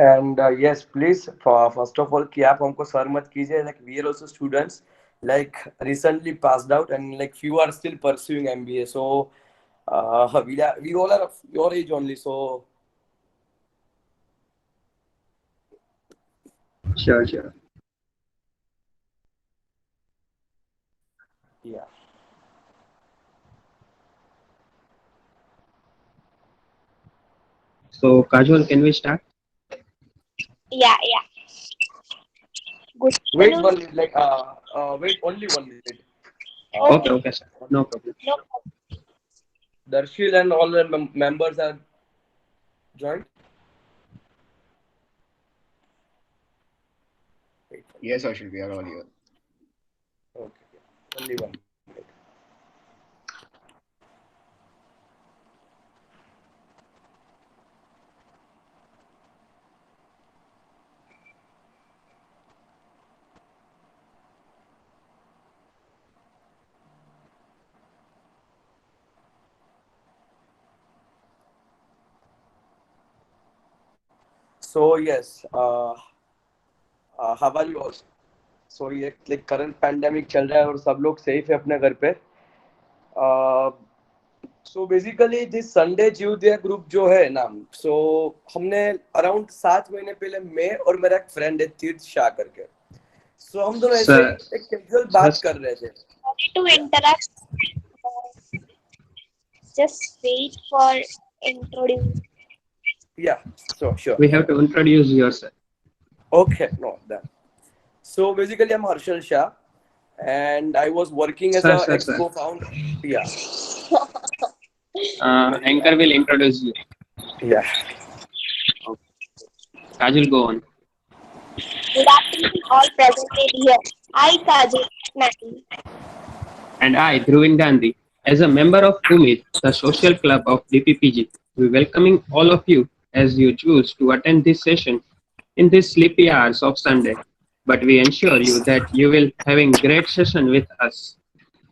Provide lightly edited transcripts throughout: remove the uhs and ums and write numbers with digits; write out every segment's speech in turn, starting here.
And yes, please, first of all, कि आप हमको सर मत कीजिए. Like we are also students, like recently passed out, and like few are still pursuing MBA. So we all are of your age only. So Sure, sure. yeah. So, Kajol, can we start? Yeah, yeah. Good Wait afternoon. one minute. Wait only 1 minute. Okay, Okay, okay, sir. No problem. no problem. Darshil and all the members are joined. Wait. Yes, Ashil, we are all here. Okay. Only 1 minute. So yes, how are you all? So ये like current pandemic चल रहा है और सब लोग safe है अपने घर पे. So basically this Sunday Jivdaya group जो है ना, सो हमने अराउंड 7 महीने पहले मैं और मेरा एक फ्रेंड है तीर्थ शाह करके, सो हम दोनों ऐसे Sir, एक कैजुअल बात sir, कर रहे थे. Sorry to या interrupt. Just wait for introduce. या so sure. we have to introduce yourself. Okay know that. So basically I am Harshal Shah and I was working as a ex Sir. co-founder. Yeah, Anchor will introduce you. yeah. Kajol, go on. Good afternoon, all presented here. I, Kajal Nati. And I, Dhruvin Gandhi, as a member of UMID, the social club of DPPG, we welcoming all of you as you choose to attend this session in these sleepy hours of Sunday. But we ensure you that you will having great session with us.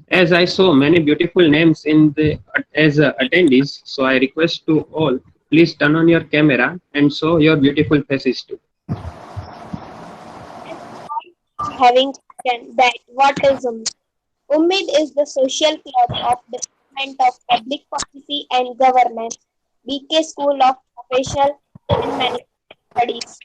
As I saw many beautiful names in the as attendees, so I request to all please turn on your camera and show your beautiful faces too. Having questioned that what is Ummid? Ummid is the social club of Department of Public Policy and Governance, BK School of Professional and Management Studies.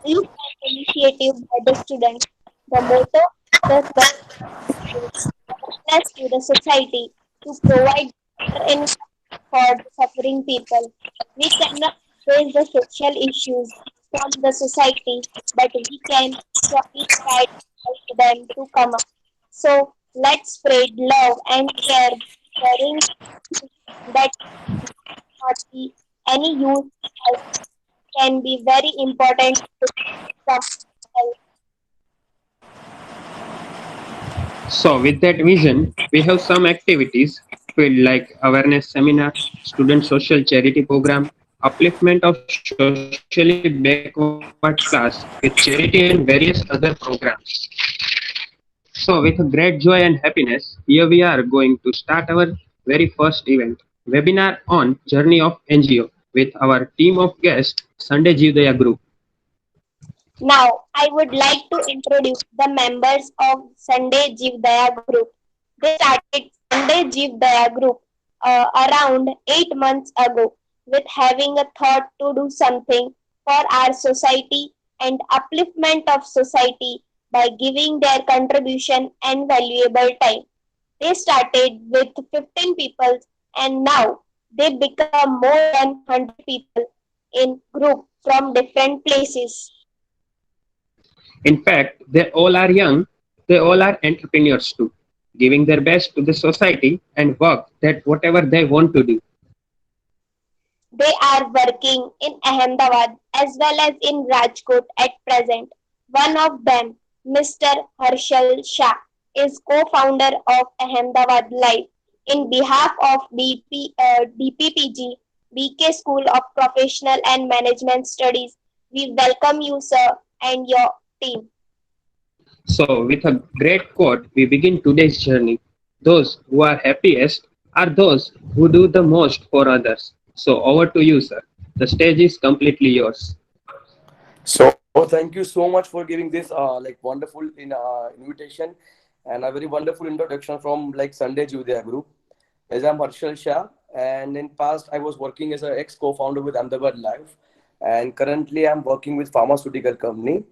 Youth and initiative by the students. The motto the club is awareness to the society to provide better income for the suffering people. We cannot face the social issues from the society, but we can surely try to help them to come up. So let's spread love and care, sharing that not be any use as can be very important to some health. So with that vision, we have some activities field like awareness seminar, student social charity program, upliftment of socially backward class with charity and various other programs. So with great joy and happiness, here we are going to start our very first event, webinar on Journey of NGO with our team of guests, Sunday Jivdaya Group. Now, I would like to introduce the members of Sunday Jeev Daya Group. They started Sunday Jeev Daya Group around 8 months ago with having a thought to do something for our society and upliftment of society by giving their contribution and valuable time. They started with 15 people and now they become more than 100 people in group from different places. In fact, they all are young, they all are entrepreneurs too, giving their best to the society and work that whatever they want to do. They are working in Ahmedabad as well as in Rajkot at present. One of them, Mr. Harshal Shah, is co-founder of Ahmedabad Life. In behalf of DPPG, BK School of Professional and Management Studies, we welcome you, sir, and your team. So, with a great quote, we begin today's journey. Those who are happiest are those who do the most for others. So, over to you, sir. The stage is completely yours. So thank you so much for giving this like wonderful invitation and a very wonderful introduction from like Sunday Judea Group. As I'm Harshal Shah, and in past I was working as an ex co-founder with Ahmedabad Life, and currently I'm working with pharmaceutical company.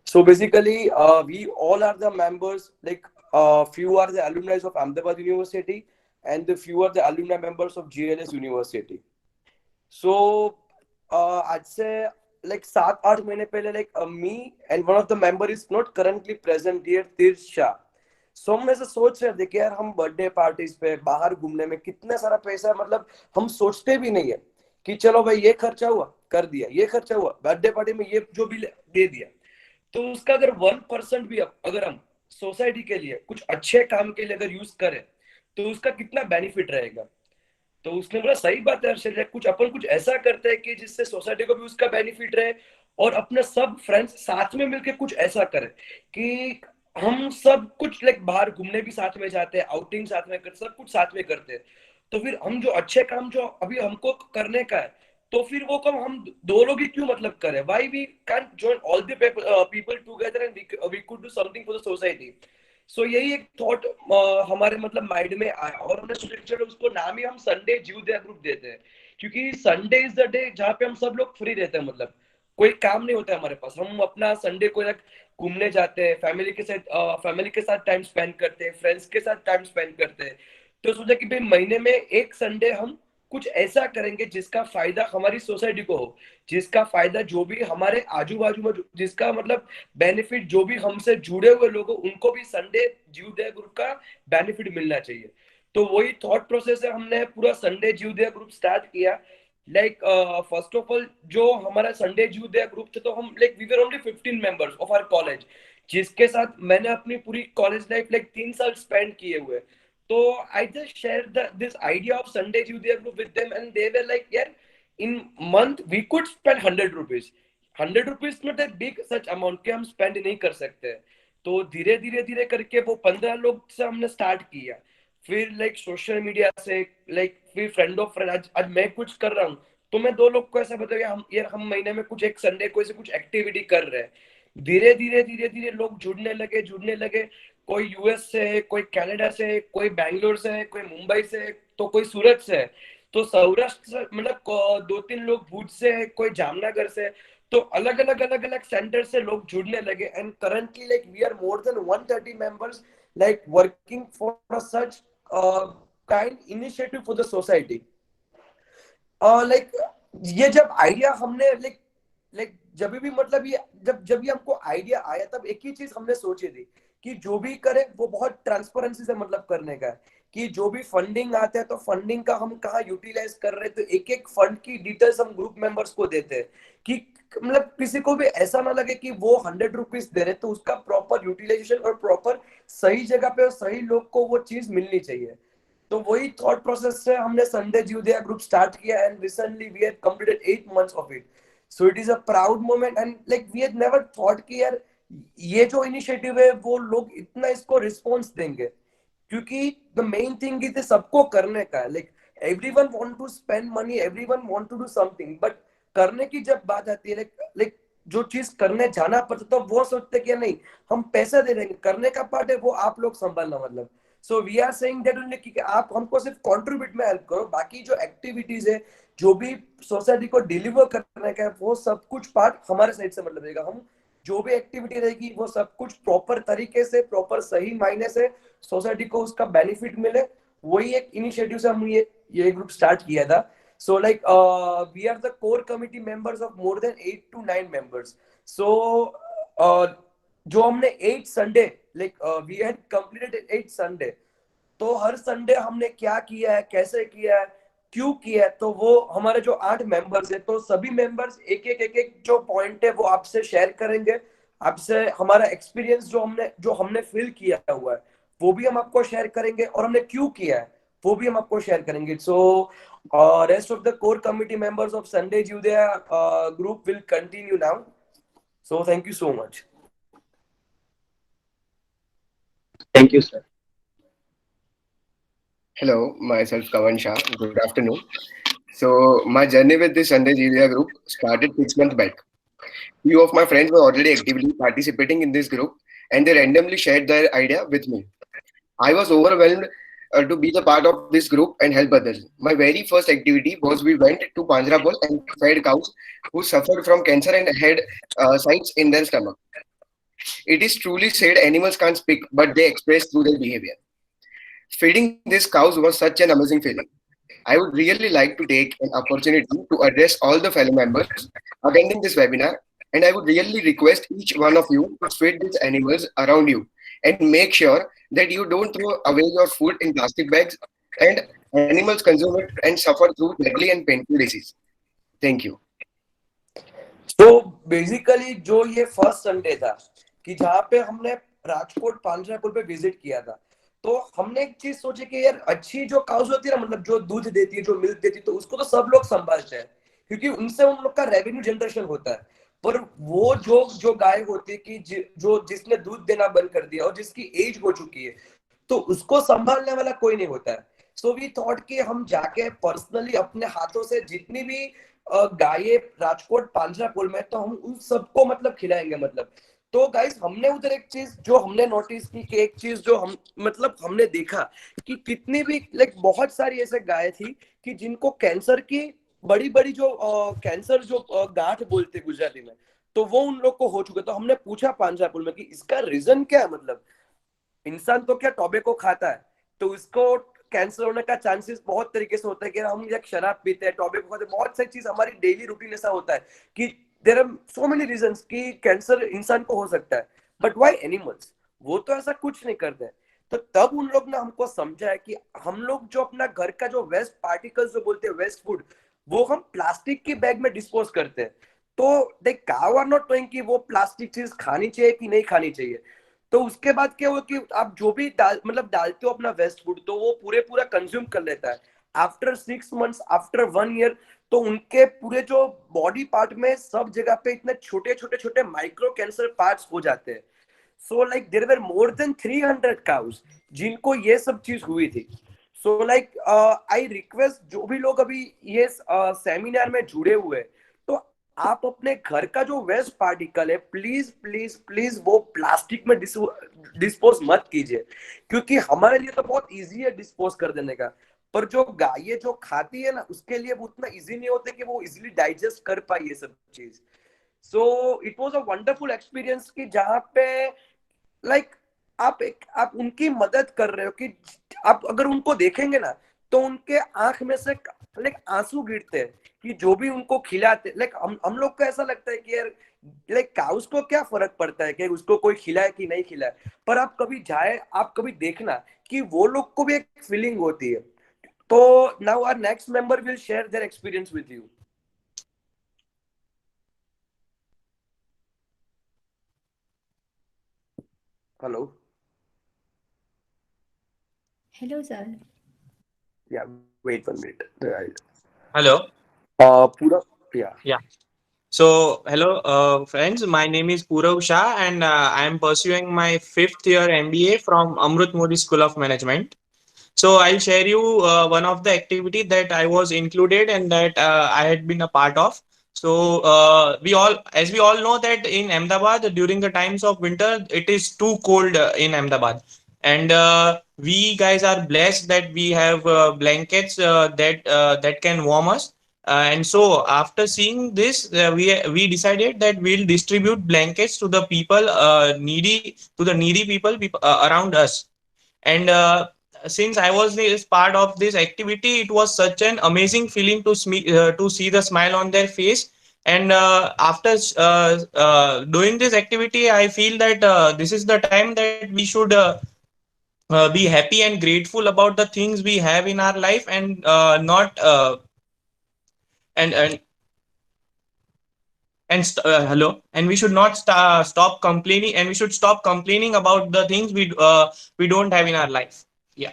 So basically, we all are the members. Like few are the alumni of Ahmedabad University, and the few are the alumni members of GLS University. So I'd say like 7-8 महीने पहले like me and one of the member is not currently present here, Tirth Shah. So हम ऐसे सोच रहे थे कि यार हम बर्थडे पार्टीज पे बाहर घूमने में कितना सारा पैसा, मतलब हम सोचते भी नहीं है कि चलो भाई ये खर्चा हुआ कर दिया, ये खर्चा हुआ बर्थडे पार्टी में, ये जो भी दे दिया। तो उसका अगर 1% भी अगर हम सोसाइटी के लिए कुछ अच्छे काम के लिए अगर यूज करें तो उसका कितना बेनिफिट रहेगा। तो उसने बोला सही बात है हर्षल, कुछ अपन कुछ ऐसा करते हैं कि जिससे सोसाइटी को भी उसका बेनिफिट रहे और अपने सब फ्रेंड्स साथ में मिलकर कुछ ऐसा करें कि हम सब कुछ लाइक बाहर घूमने भी साथ में जाते हैं, आउटिंग साथ में करते, सब कुछ साथ में करते हैं। तो फिर हम जो अच्छे काम जो अभी हमको करने का है, तो फिर वो काम हम दो लोग ही क्यों मतलब करें? Why we can join all the people together and we could do something for the society. So यही एक थॉट हमारे मतलब माइंड में आया और हमने सोचा चलो उसको नाम ही हम संडे जीवदया ग्रुप देते हैं, क्योंकि संडे इज द डे जहाँ पे हम सब लोग फ्री रहते हैं, मतलब कोई काम नहीं होता है हमारे पास। हम अपना संडे को घूमने जाते हैं, फैमिली के साथ टाइम स्पेंड करते हैं, फ्रेंड्स के साथ टाइम स्पेंड करते हैं। तो सोचा कि भाई महीने में एक संडे हम कुछ ऐसा करेंगे जिसका फायदा हमारी सोसाइटी को हो, जिसका फायदा जो भी हमारे आजू बाजू में जिसका मतलब बेनिफिट जो भी हमसे जुड़े हुए लोग उनको भी संडे जीवदया ग्रुप का बेनिफिट मिलना चाहिए। तो वही थॉट प्रोसेस है, हमने पूरा संडे जीवदया ग्रुप स्टार्ट किया। लाइक फर्स्ट ऑफ ऑल जो हमारा संडे जीवदया ग्रुप थे, तो हम like we were only 15 members of our college, जिसके साथ मैंने अपनी पूरी कॉलेज लाइफ लाइक 3 साल स्पेंड किए हुए। तो I just share this idea of Sunday Jivdaya group with them and they were like यार in month we could spend 100 rupees. 100 rupees not a big such amount के हम स्पेंड नहीं कर सकते। तो धीरे धीरे धीरे करके वो 15 लोग से हमने स्टार्ट किया। फिर लाइक सोशल मीडिया से लाइक फिर फ्रेंड ऑफ फ्रेंड, आज मैं कुछ कर रहा हूँ तो मैं 2 लोग को ऐसा बताया हम यार हम महीने में कुछ एक संडे को ऐसे कुछ एक्टिविटी कर रहे हैं। धीरे धीरे लोग जुड़ने लगे। कोई यूएस से है, कोई कनाडा से है, कोई बैंगलोर से है, कोई मुंबई से है, तो कोई सूरत से है, तो सौराष्ट्र से मतलब 2-3 लोग भुज से है, कोई जामनगर से। तो अलग अलग सेंटर से लोग जुड़ने लगे and currently like we are more than 130 members like working for such kind initiative for the society. Like ये जब आइडिया हमने लाइक लाइक जब भी मतलब ये जब ये हमको आइडिया आया तब एक ही चीज हमने सोची थी कि जो भी करे वो बहुत ट्रांसपेरेंसी से मतलब करने का है, कि जो भी फंडिंग आते हैं तो फंडिंग का हम कहाँ यूटिलाइज कर रहे हैं, तो एक एक फंड की डिटेल्स हम ग्रुप मेंबर्स को देते हैं कि मतलब किसी को भी ऐसा ना लगे कि वो 100 रुपीज दे रहे, तो उसका प्रॉपर यूटिलाइजेशन और प्रॉपर सही जगह पे और सही लोग को वो चीज मिलनी चाहिए। तो वही थॉट प्रोसेस से हमने संडे जीवदया ग्रुप स्टार्ट किया and recently we had completed 8 months of it. So it is a proud moment and like we had never thought कि यार ये जो इनिशिएटिव है वो लोग इतना इसको रिस्पॉन्स देंगे, क्योंकि द मेन थिंग इज सबको करने का है। Like everyone want to spend money, everyone want to do something, but करने की जब बात आती है लाइक लाइक जो चीज करने जाना पड़ता तो वो सोचते कि नहीं हम पैसे दे देंगे, करने का पार्ट है वो आप लोग संभालना, मतलब so we are saying that only कि आप हमको सिर्फ कंट्रीब्यूट में हेल्प करो, बाकी जो एक्टिविटीज है जो भी सोसाइटी को डिलीवर करने का है वो सब कुछ पार्ट हमारे साइड से मतलब रहेगा। हम जो भी एक्टिविटी रहेगी वो सब कुछ प्रॉपर तरीके से प्रॉपर सही मायने से सोसाइटी को उसका बेनिफिट मिले, वही एक इनिशिएटिव से हम ये ग्रुप स्टार्ट किया था। So like we are the core committee members of more than 8 to 9 members. So जो हमने 8 Sunday like we had completed 8 Sunday, तो हर संडे हमने क्या किया है, कैसे किया है, क्यों किया है, तो वो हमारे जो 8 मेंबर्स है तो सभी मेंबर्स एक एक जो पॉइंट है वो आपसे शेयर करेंगे। आपसे हमारा एक्सपीरियंस जो हमने फील किया हुआ है वो भी हम आपको शेयर करेंगे और हमने क्यों किया है वो भी हम आपको शेयर करेंगे। So rest of the core committee members of Sunday Jivdaya group will continue now. So thank you so much. Thank you, sir. Hello, myself Kavan Shah. Good afternoon. So my journey with the Sunday Jivya group started 6 months back. Few of my friends were already actively participating in this group, and they randomly shared their idea with me. I was overwhelmed to be the part of this group and help others. My very first activity was we went to Panjrapol and fed cows who suffered from cancer and had cysts in their stomach. It is truly said animals can't speak, but they express through their behavior. Feeding these cows was such an amazing feeling. I would really like to take an opportunity to address all the fellow members attending this webinar, and I would really request each one of you to feed these animals around you and make sure that you don't throw away your food in plastic bags and animals consume it and suffer through deadly and painful disease. Thank you. तो basically जो ये first Sunday था कि जहाँ पे हमने राजकोट पांजरापुर पे visit किया था, तो हमने एक चीज सोची कि यार अच्छी जो काउज होती है ना, मतलब जो दूध देती है, जो मिल्क देती है, तो उसको तो सब लोग संभालते हैं क्योंकि उनसे उन लोग का रेवेन्यू जनरेशन होता है। पर वो जो जो गाय होती है कि जो जिसने दूध देना बंद कर दिया और जिसकी एज हो चुकी है, तो उसको संभालने वाला कोई नहीं होता है। सो वी थॉट कि हम जाके पर्सनली अपने हाथों से जितनी भी गाये राजकोट पांजरापुर में, तो हम उन सबको मतलब खिलाएंगे। मतलब तो गाइस हमने उधर एक चीज जो हमने नोटिस की कि एक चीज जो हम मतलब हमने देखा कि कितनी भी लाइक बहुत सारी ऐसे गाय थी कि जिनको कैंसर की बड़ी बड़ी जो कैंसर जो गांठ बोलते गुजराती में, तो वो उन लोग को हो चुके। तो हमने पूछा पांजरापुर में कि इसका रीजन क्या है, मतलब इंसान तो क्या टोबैको खाता है तो उसको कैंसर होने का चांसेस बहुत तरीके से होता है कि हम एक शराब पीते हैं, टोबैको खाते हैं, बहुत सारी चीज हमारी डेली रूटीन ऐसा होता है कि there are so many reasons कि कैंसर इंसान को हो सकता है। बट व्हाई एनिमल्स, वो तो ऐसा कुछ नहीं करते। तो तब उन लोग ने हमको समझा है कि हम लोग जो अपना घर का जो वेस्ट पार्टिकल्स जो बोलते हैं वेस्ट फूड, वो हम प्लास्टिक के बैग में डिस्पोज करते हैं। तो दे काउ आर नॉट नोइंग कि वो प्लास्टिक चीज खानी चाहिए कि नहीं खानी चाहिए। तो उसके बाद क्या हुआ कि आप जो भी डालते हो अपना वेस्ट फूड, तो वो पूरा कंज्यूम कर लेता है। आफ्टर 6 मंथ्स, आफ्टर 1 ईयर, तो उनके पूरे जो बॉडी पार्ट में सब जगह पे इतने छोटे छोटे छोटे माइक्रो कैंसर पार्ट्स हो जाते हैं। So like there were more than 300 cows जिनको ये सब चीज हुई थी। सो लाइक आई रिक्वेस्ट जो भी लोग अभी ये सेमिनार में जुड़े हुए, तो आप अपने घर का जो वेस्ट पार्टिकल है प्लीज प्लीज प्लीज वो प्लास्टिक में डिस्पोज मत कीजिए, क्योंकि हमारे लिए तो बहुत इजी है डिस्पोज कर देने का, पर जो गाय जो खाती है ना उसके लिए वो उतना इजी नहीं होता कि वो इजीली डाइजेस्ट कर पाए ये सब चीज। So it was a wonderful experience कि जहाँ पे लाइक आप उनकी मदद कर रहे हो कि आप अगर उनको देखेंगे ना तो उनके आंख में से लाइक आंसू गिरते हैं कि जो भी उनको खिलाते। लाइक हम लोग को ऐसा लगता है कि यार लाइक काउस को क्या फर्क पड़ता है कि उसको कोई खिलाए कि नहीं खिलाए, पर आप कभी जाए, आप कभी देखना कि वो लोग को भी एक फीलिंग होती है। तो now our next member will share their experience with you. Hello. Hello, sir. Yeah wait 1 minute. Hello. पूरा या Yeah. So, hello, friends. My name is Purav Shah, and I am pursuing my fifth year MBA from Amrut Modi School of Management. So, I'll share you one of the activity that I was included and that I had been a part of. So, as we all know, that in Ahmedabad during the times of winter, it is too cold in Ahmedabad, and we guys are blessed that we have blankets that can warm us. And so after seeing this, we decided that we'll distribute blankets to the people needy people around us. And since I was this part of this activity, it was such an amazing feeling to see the smile on their face. And after doing this activity, I feel that this is the time that we should be happy and grateful about the things we have in our life, and not and hello, and we should not stop complaining, and we should stop complaining about the things we don't have in our life. Yeah.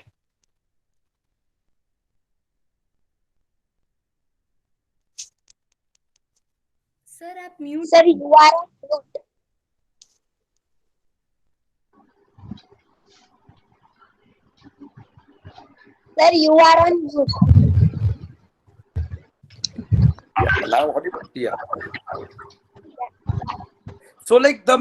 Sir, आप mute. Sir, you are on mute. Sir, you are on mute. now audible? Yeah. So like the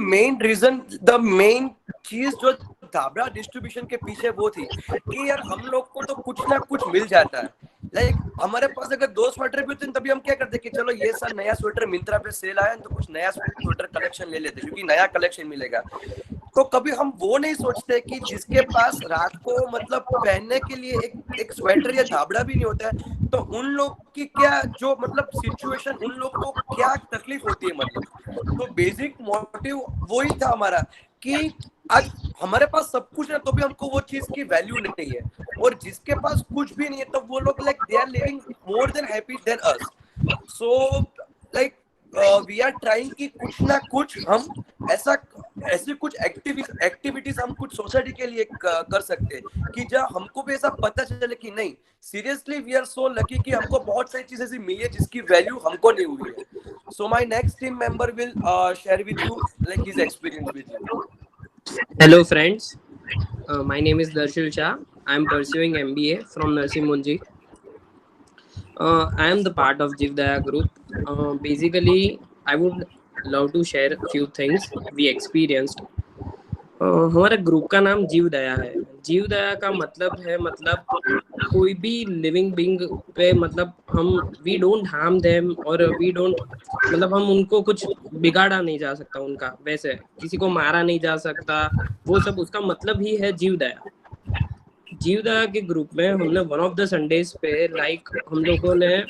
main चीज जो धाबड़ा distribution के पीछे वो थी कि यार हम लोग को तो कुछ ना कुछ मिल जाता है। लाइक हमारे पास अगर 2 स्वेटर भी होते हैं तभी हम क्या करते कि चलो ये साल नया स्वेटर मिंत्रा पे सेल आया तो कुछ नया स्वेटर कलेक्शन ले लेते क्योंकि नया कलेक्शन मिलेगा। तो कभी हम वो नहीं सोचते कि जिसके पास रात को मतलब पहनने के लिए एक स्वेटर या धाबड़ा भी नहीं होता है तो उन लोग की क्या जो मतलब सिचुएशन, उन लोग को क्या तकलीफ होती है मतलब। तो बेसिक मोटिव वही था हमारा कि आज हमारे पास सब कुछ है तो भी हमको वो चीज की वैल्यू नहीं है, और जिसके पास कुछ भी नहीं है तो वो लोग like they are living more than happy than us. So like we are trying कि कुछ ना कुछ हम ऐसी कुछ एक्टिविटीज हम कुछ सोसाइटी के लिए कर सकते हैं कि जहाँ हमको भी ऐसा पता चले कि नहीं seriously we are so lucky कि हमको बहुत सारी चीजें ऐसी मिली है जिसकी वैल्यू हमको नहीं हुई है। So my next team member will share with you like his experience with you. Hello, friends. My name is Darshil Shah. I am pursuing MBA from Nursing Munji. I am the part of Jivdaya group. Basically, I would love to share a few things we experienced. हमारा group का नाम जीव दया है। जीव दया का मतलब है मतलब कोई भी लिविंग बीइंग पे मतलब हम वी डोंट हार्म देम और वी डोंट मतलब हम उनको कुछ बिगाड़ा नहीं जा सकता, उनका वैसे किसी को मारा नहीं जा सकता, वो सब उसका मतलब ही है जीव दया। जीव दया के ग्रुप में हमने वन ऑफ द संडेज पे लाइक हम लोगों ने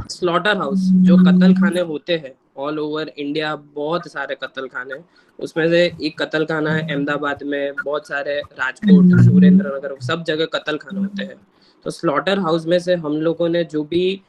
स्लॉटर हाउस जो कत्ल खाने होते हैं ऑल ओवर इंडिया, बहुत सारे कत्ल खाने, उसमें से एक कत्ल खाना है अहमदाबाद में, बहुत सारे राजकोट, सुरेंद्र नगर, सब जगह कत्ल खाने होते हैं। तो स्लॉटर हाउस में से हम लोगों ने जो भी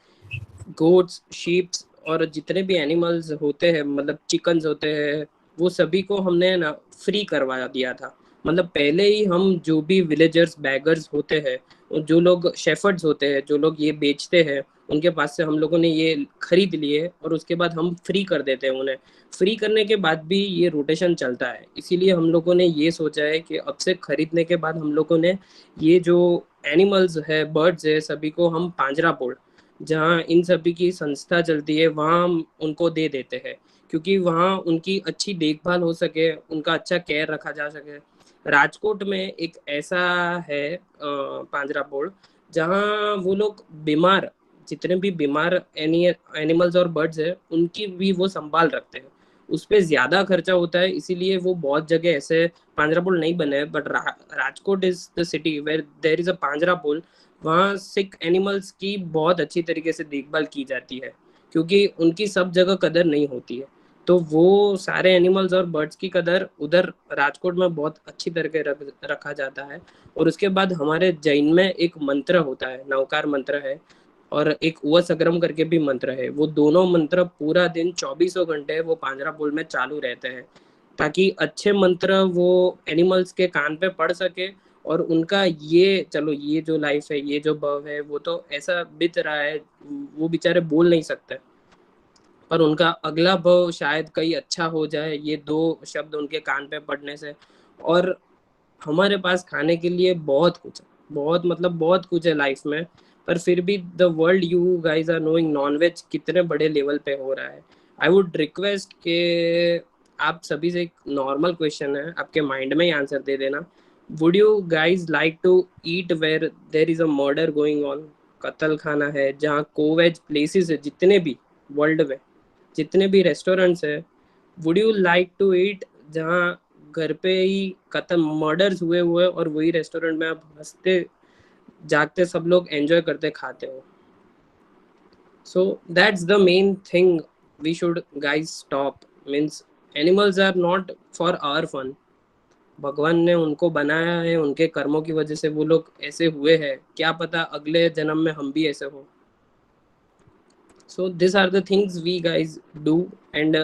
गोट्स, शीप्स और जितने भी एनिमल्स होते हैं मतलब चिकन्स होते हैं वो सभी को हमने ना फ्री करवा दिया था। मतलब पहले ही हम जो भी विलेजर्स बैगर्स होते हैं, जो लोग शेफर्ड्स होते हैं, जो लोग ये बेचते हैं, उनके पास से हम लोगों ने ये खरीद लिए और उसके बाद हम फ्री कर देते हैं उन्हें। फ्री करने के बाद भी ये रोटेशन चलता है, इसीलिए हम लोगों ने ये सोचा है कि अब से खरीदने के बाद हम लोगों ने ये जो एनिमल्स है, बर्ड्स है, सभी को हम पांजरापोड़ जहाँ इन सभी की संस्था चलती है वहाँ हम उनको दे देते हैं, क्योंकि वहाँ उनकी अच्छी देखभाल हो सके, उनका अच्छा केयर रखा जा सके। राजकोट में एक ऐसा है पांजरापोड़ जहाँ वो लोग बीमार, जितने भी बीमार एनिमल्स और बर्ड्स है उनकी भी वो संभाल रखते हैं। उस पर ज्यादा खर्चा होता है, इसीलिए वो बहुत जगह ऐसे पांजरापोल नहीं बने, but Rajkot is the city where there is a Panjrapol. वहाँ सिक एनिमल्स की बहुत अच्छी तरीके से देखभाल की जाती है, क्योंकि उनकी सब जगह कदर नहीं होती है। तो वो सारे एनिमल्स और बर्ड्स की कदर उधर राजकोट में बहुत अच्छी तरीके रखा जाता है। और उसके बाद हमारे जैन में एक मंत्र होता है, नवकार मंत्र है, और एक सग्रम करके भी मंत्र है। वो दोनों मंत्र पूरा दिन 24 घंटे वो पांजरापोल में चालू रहते हैं, ताकि अच्छे मंत्र वो एनिमल्स के कान पे पड़ सके और उनका ये चलो ये जो लाइफ है, ये जो बव है, वो तो ऐसा बीत रहा है, वो बेचारे बोल नहीं सकते, पर उनका अगला भव शायद कहीं अच्छा हो जाए ये 2 शब्द उनके कान पे पड़ने से। और हमारे पास खाने के लिए बहुत कुछ है, बहुत मतलब बहुत कुछ है लाइफ में, पर फिर भी the world you guys are knowing non veg कितने बड़े लेवल पे हो रहा है। आई वुड रिक्वेस्ट के आप सभी से एक नॉर्मल क्वेश्चन है, आपके माइंड में ही आंसर दे देना। Would you guys like to eat where there is a murder going on? कत्ल खाना है जहाँ कोवेज प्लेसेस है, जितने भी वर्ल्ड में जितने भी रेस्टोरेंट्स है, would you like to eat जहाँ घर पे ही कत्ल मर्डर्स हुए और वही रेस्टोरेंट में आप हंसते जागते सब लोग एंजॉय करते खाते हो? So that's the main thing we should guys stop. Means animals are not for our fun, भगवान ने उनको बनाया है, उनके कर्मों की वजह से वो लोग ऐसे हुए हैं, क्या पता अगले जन्म में हम भी ऐसे हो। So this are the things we guys do and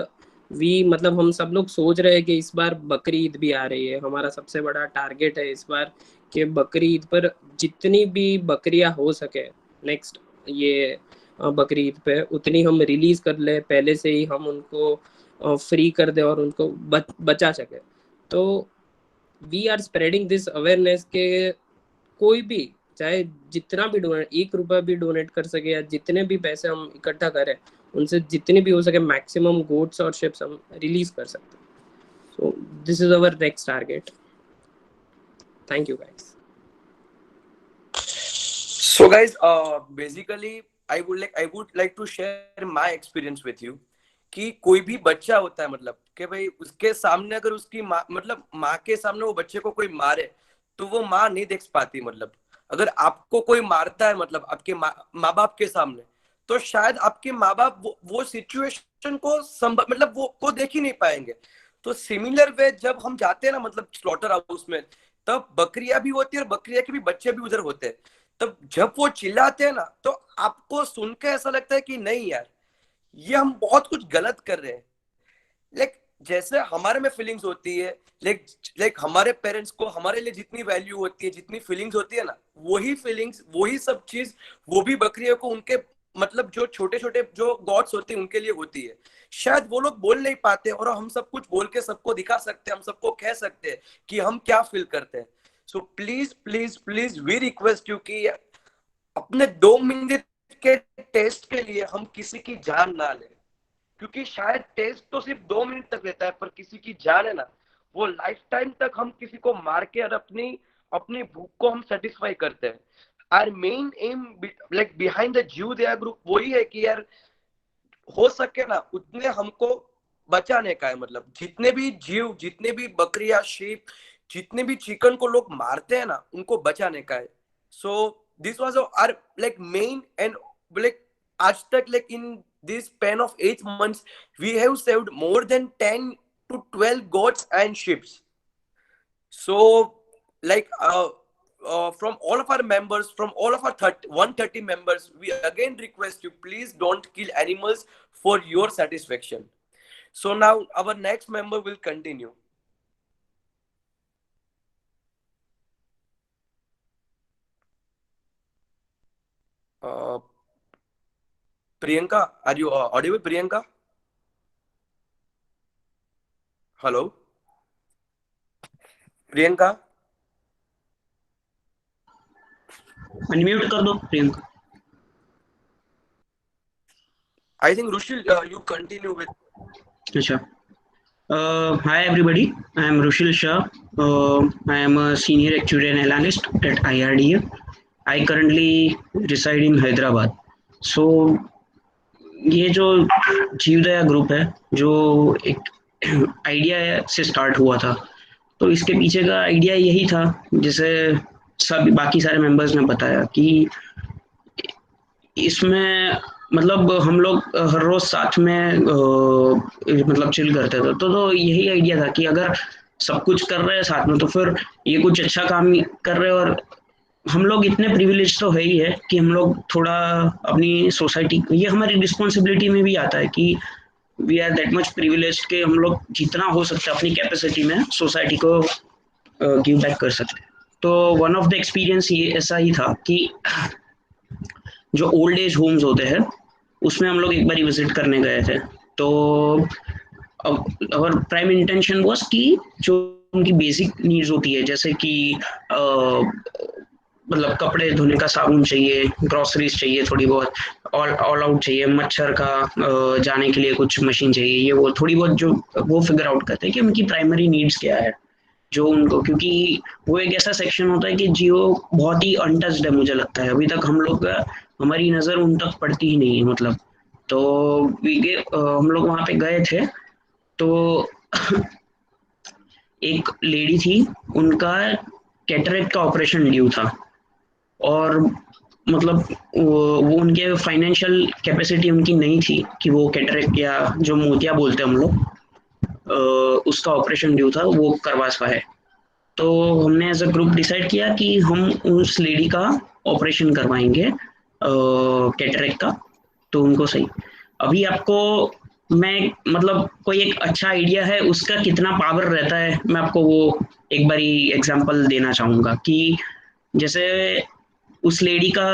we मतलब हम सब लोग सोच रहे हैं कि इस बार बकरी ईद भी आ रही है, हमारा सबसे बड़ा टारगेट है इस बार कि बकरी ईद पर जितनी भी बकरियां हो सके नेक्स्ट ये बकरी ईद पे उतनी हम रिलीज कर ले, पहले से ही हम उनको फ्री कर दे और उनको बचा सके। तो we are spreading this awareness के कोई भी चाहे जितना भी डोनेट, 1 रुपया भी डोनेट कर सके या जितने भी पैसे हम इकट्ठा करें उनसे जितनी भी हो सके मैक्सिमम गोट्स और शिप्स हम रिलीज कर सकते हैं। So this is our next target. Thank you guys. So guys, basically I would like to share my experience with you कि कोई भी बच्चा होता है, मतलब कि भाई उसके सामने अगर उसकी माँ, मतलब माँ के सामने वो बच्चे को कोई मारे तो वो माँ नहीं देख पाती। मतलब अगर आपको कोई मारता है, मतलब आपके माँ बाप के सामने, तो शायद आपके माँ बाप वो सिचुएशन को मतलब वो को देख ही नहीं पाएंगे। तो सिमिलर वे जब हम जाते हैं ना, मतलब स्लॉटर हाउस में, तब बकरियां भी होती है और बकरिया के भी बच्चे भी उधर होते हैं। तब जब वो चिल्लाते हैं ना, तो आपको सुन के ऐसा लगता है कि नहीं यार, ये हम बहुत कुछ गलत कर रहे हैं। लाइक जैसे हमारे में फीलिंग्स होती है, लाइक हमारे पेरेंट्स को हमारे लिए जितनी वैल्यू होती है, जितनी फीलिंग्स होती है ना, वही फीलिंग्स, वही सब चीज वो भी बकरियों को, उनके मतलब जो छोटे छोटे जो गॉड्स होते हैं उनके लिए होती है। शायद वो लोग बोल नहीं पाते और हम सब कुछ बोल के सबको दिखा सकते हैं, हम सबको कह सकते हैं कि हम क्या फील करते हैं। So please please please we request you कि अपने 2 मिनट के टेस्ट के लिए हम किसी की जान ना लें, क्योंकि शायद टेस्ट तो सिर्फ 2 मिनट तक लेता है, पर किसी की जान है ना, वो लाइफ टाइम तक हम किसी को मार के और अपनी अपनी भूख को हम सेटिस्फाई करते हैं। Our main aim like behind the Jivdaya group वही है कि यार हो सके ना उतने हमको बचाने का है। मतलब जितने भी जीव, जितने भी बकरियां, शीप, जितने भी चिकन को लोग मारते हैं ना, उनको बचाने का है। So this was our like main and like आज तक like in this span of 8 months we have saved more than 10 to 12 goats and sheep. So like from all of our members, from all of our 130 members, we again request you, please don't kill animals for your satisfaction. So now our next member will continue. Priyanka, are you audible, Priyanka? Hello, Priyanka. Unmute कर दो Priyanka. I think Rushil, you continue with. अच्छा, hi everybody, I am Rushil Shah. I am a senior actuarial analyst at IRDA. I currently reside in Hyderabad. So ये जो जीवदया group है, जो एक idea से start हुआ था, तो इसके पीछे का आइडिया यही था, जैसे सब बाकी सारे मेंबर्स ने बताया कि इसमें मतलब हम लोग हर रोज साथ में मतलब चिल करते थे, तो यही आइडिया था कि अगर सब कुछ कर रहे हैं साथ में, तो फिर ये कुछ अच्छा काम कर रहे हैं। और हम लोग इतने प्रिविलेज तो है ही है कि हम लोग थोड़ा अपनी सोसाइटी, ये हमारी रिस्पॉन्सिबिलिटी में भी आता है कि we are that much privilege के हम लोग जितना हो सकता है अपनी कैपेसिटी में सोसाइटी को गिव बैक कर सकते हैं। तो वन ऑफ द एक्सपीरियंस ये ऐसा ही था कि जो ओल्ड एज होम्स होते हैं उसमें हम लोग एक बार विजिट करने गए थे। तो और प्राइम इंटेंशन वाज कि जो उनकी बेसिक नीड्स होती है, जैसे कि मतलब कपड़े धोने का साबुन चाहिए, ग्रोसरीज चाहिए, थोड़ी बहुत ऑल आउट चाहिए, मच्छर का जाने के लिए कुछ मशीन चाहिए, ये वो थोड़ी बहुत जो वो फिगर आउट करते हैं कि उनकी प्राइमरी नीड्स क्या है जो उनको, क्योंकि वो एक ऐसा सेक्शन होता है कि जियो बहुत ही अनटच्ड है, मुझे लगता है अभी तक हम लोग हमारी नज़र उन तक पड़ती ही नहीं है। मतलब तो हम लोग वहाँ पे गए थे, तो एक लेडी थी, उनका कैटरेक्ट का ऑपरेशन ड्यू था, और मतलब वो उनके फाइनेंशियल कैपेसिटी उनकी नहीं थी कि वो कैटरेक्ट या जो मोतिया बोलते हैं हम लोग, उसका ऑपरेशन ड्यू था, वो करवा पाए। तो हमने एज अ ग्रुप डिसाइड किया कि हम उस लेडी का ऑपरेशन करवाएंगे कैटरेक्ट का। तो उनको सही, अभी आपको मैं मतलब कोई एक अच्छा आइडिया है उसका कितना पावर रहता है, मैं आपको वो एक बारी एग्जांपल देना चाहूँगा कि जैसे उस लेडी का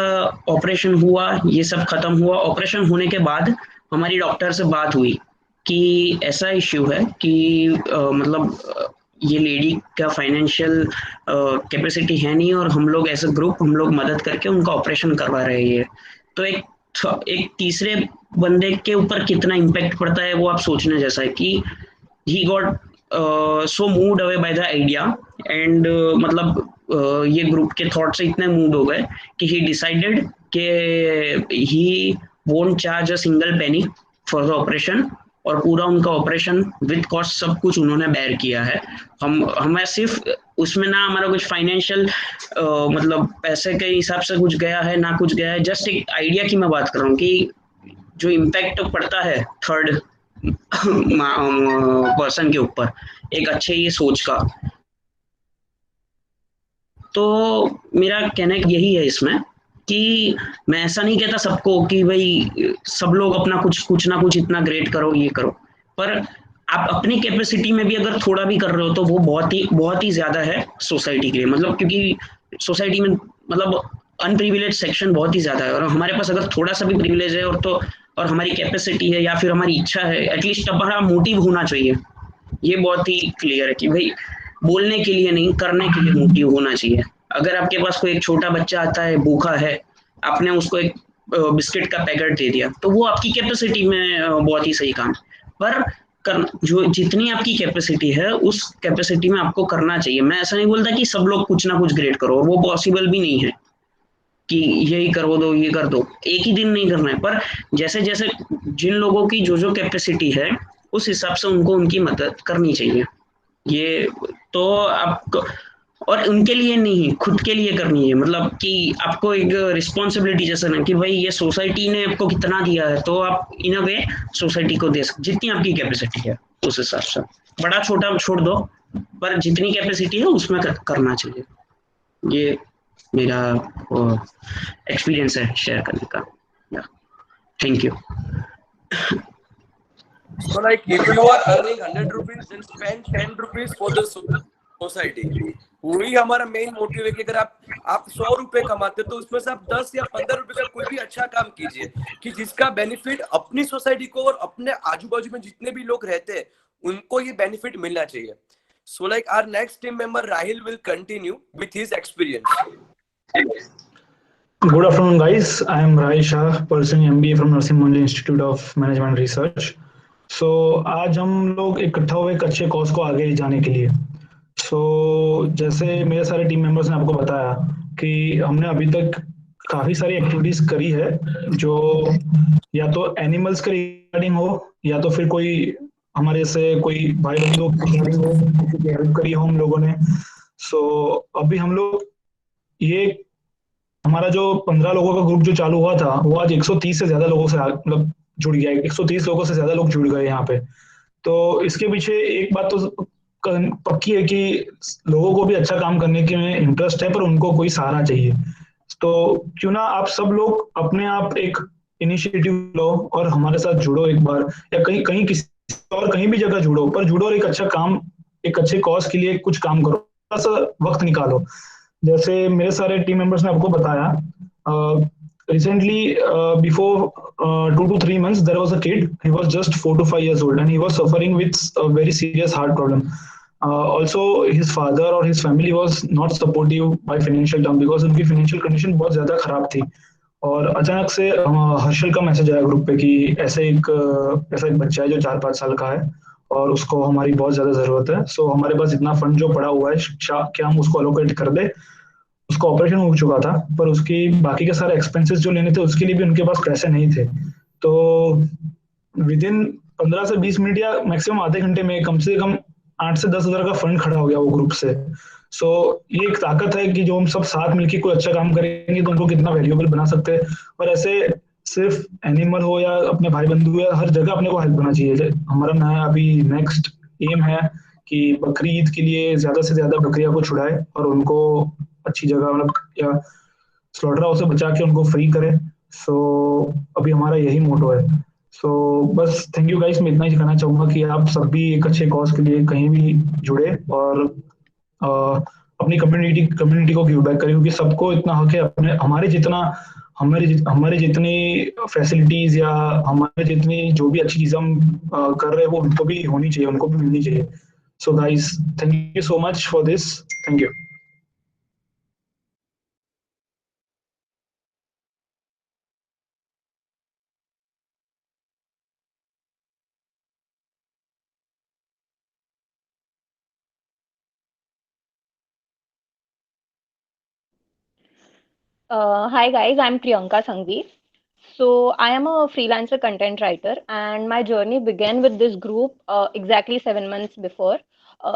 ऑपरेशन हुआ, ये सब खत्म हुआ, ऑपरेशन होने के बाद हमारी डॉक्टर से बात हुई कि ऐसा इश्यू है कि मतलब ये लेडी का फाइनेंशियल कैपेसिटी है नहीं, और हम लोग एज अ ग्रुप हम लोग मदद करके उनका ऑपरेशन करवा रहे हैं। तो एक तीसरे बंदे के ऊपर कितना इम्पैक्ट पड़ता है वो आप सोचने जैसा है कि he got so moved away by the idea and मतलब ये ग्रुप के थॉट से इतने मूड हो गए कि ही डिसाइडेड कि he won't charge a single penny for the operation, और पूरा उनका ऑपरेशन विद कॉस्ट सब कुछ उन्होंने बेयर किया है। हमें सिर्फ उसमें ना हमारा कुछ फाइनेंशियल मतलब पैसे के हिसाब से कुछ गया है ना कुछ गया है, जस्ट एक आइडिया की मैं बात कर रहा हूँ कि जो इम्पैक्ट पड़ता है थर्ड पर्सन के ऊपर एक अच्छे ये सोच का। तो मेरा कहना यही है इसमें कि मैं ऐसा नहीं कहता सबको कि भाई सब लोग अपना कुछ ना कुछ इतना ग्रेट करो ये करो, पर आप अपनी कैपेसिटी में भी अगर थोड़ा भी कर रहे हो तो वो बहुत ही ज्यादा है सोसाइटी के लिए। मतलब क्योंकि सोसाइटी में मतलब अनप्रिविलेज सेक्शन बहुत ही ज्यादा है, और हमारे पास अगर थोड़ा सा भी प्रिविलेज है और हमारी कैपेसिटी है या फिर हमारी इच्छा है, एटलीस्ट हमारा मोटिव होना चाहिए। ये बहुत ही क्लियर है कि भाई बोलने के लिए नहीं करने के लिए मोटिव होना चाहिए। अगर आपके पास कोई एक छोटा बच्चा आता है भूखा है, आपने उसको एक बिस्किट का पैकेट दे दिया तो वो आपकी कैपेसिटी में बहुत ही सही काम, पर जो जितनी आपकी कैपेसिटी है उस कैपेसिटी में आपको करना चाहिए। मैं ऐसा नहीं बोलता कि सब लोग कुछ ना कुछ ग्रेड करो, वो पॉसिबल भी नहीं है कि यही करो दो ये कर दो, एक ही दिन नहीं करना है, पर जैसे जैसे जिन लोगों की जो कैपेसिटी है उस हिसाब से उनको उनकी मदद करनी चाहिए। ये तो आपको, और उनके लिए नहीं खुद के लिए करनी है। मतलब कि आपको एक रिस्पॉन्सिबिलिटी जैसा ना कि भाई ये सोसाइटी ने आपको कितना दिया है तो आप इन अ वे सोसाइटी को दे सकते जितनी आपकी कैपेसिटी है उस हिसाब से। बड़ा छोटा छोड़ दो, पर जितनी कैपेसिटी है उसमें करना चाहिए। ये मेरा एक्सपीरियंस है शेयर करने का। Thank you. So like if you are earning 100 rupees, then spend 10 rupees for the society. वही हमारा मेन मोटिव है कि अगर आप 100 रुपए कमाते तो उसमें से आप 10 या 15 रुपए का कोई भी अच्छा काम कीजिए कि जिसका बेनिफिट अपनी सोसाइटी को और अपने आजू बाजू में जितने भी लोग रहते हैं उनको ये बेनिफिट मिलना चाहिए. So like our next team member Rahil will continue with his experience. Good afternoon, guys. I am Rahil Shah, pursuing MBA from Narsingh Manjula Institute of Management Research. So आज हम लोग इकट्ठा हुए एक अच्छे कॉज को आगे ले जाने के लिए। जैसे मेरे सारे टीम मेंबर्स ने आपको बताया कि हमने अभी तक काफी सारी एक्टिविटीज करी है जो या तो एनिमल्स के रिगार्डिंग हो या तो फिर कोई हमारे से कोई भाई बंधु रिगार्डिंग हो, किसी की हेल्प करी हो हम लोगों ने। अभी हम लोग ये हमारा जो 15 लोगों का ग्रुप जो चालू हुआ था वो आज 130 से ज्यादा लोगों से मतलब जुड़ गया है। 130 लोगों से ज्यादा लोग जुड़ गए यहाँ पे। तो इसके पीछे एक बात तो पक्की है कि लोगों को भी अच्छा काम करने के में इंटरेस्ट है, पर उनको कोई सहारा चाहिए। तो क्यों ना आप सब लोग अपने आप एक इनिशिएटिव लो और हमारे साथ जुड़ो एक बार, या कहीं कहीं किसी और कहीं भी जगह जुड़ो, पर जुड़ो और एक अच्छा काम, एक अच्छे कॉज के लिए कुछ काम करो, थोड़ा सा वक्त निकालो। जैसे मेरे सारे टीम मेंबर्स ने आपको बताया, recently before 2 to 3 months there was a kid. He was just 4 to 5 years old and he was suffering with a very serious heart problem. Also his father or his family was not supportive by financial term because उनकी financial condition बहुत ज्यादा खराब थी। और अचानक से हर्षल का message आया ग्रुप पे कि ऐसा एक बच्चा है जो 4-5 साल का है और उसको हमारी बहुत ज्यादा जरूरत है। हमारे पास इतना फंड जो पड़ा हुआ है क्या हम उसको अलोकेट कर दे। उसका ऑपरेशन हो चुका था पर उसकी बाकी के सारे एक्सपेंसेस जो लेने थे उसके लिए भी उनके पास पैसे नहीं थे। तो विद इन 15 से 20 मिनट या मैक्सिमम आधे घंटे में कम से कम 8 से 10 हज़ार का फंड खड़ा हो गया वो ग्रुप से। ये एक ताकत है कि जो हम सब साथ मिलकर कोई अच्छा काम करेंगे तो उनको कितना वैल्यूएबल बना सकते हैं। और ऐसे सिर्फ एनिमल हो या अपने भाई बंधु या हर जगह अपने को हेल्प करना चाहिए। हमारा नया अभी नेक्स्ट एम है कि बकरी ईद के लिए ज्यादा से ज्यादा बकरियां को छुड़ाए और उनको अच्छी जगह मतलब या स्लॉटर हाउस से बचा के उनको फ्री करे। अभी हमारा यही मोटो है। बस थैंक यू गाइस, मैं इतना ही कहना चाहूंगा कि आप सब भी एक अच्छे कॉज के लिए कहीं भी जुड़े और अ, अपनी कम्युनिटी को गिव बैक करें, क्योंकि सबको इतना हक है अपने हमारे जितनी फैसिलिटीज या हमारे जितनी जो भी अच्छी चीजें हम कर रहे हैं वो उनको भी होनी चाहिए, उनको भी मिलनी चाहिए। Guys thank you so much for this. Thank you. Hi guys, I'm Priyanka Sanghvi. So I am a freelancer content writer, and my journey began with this group exactly 7 months before.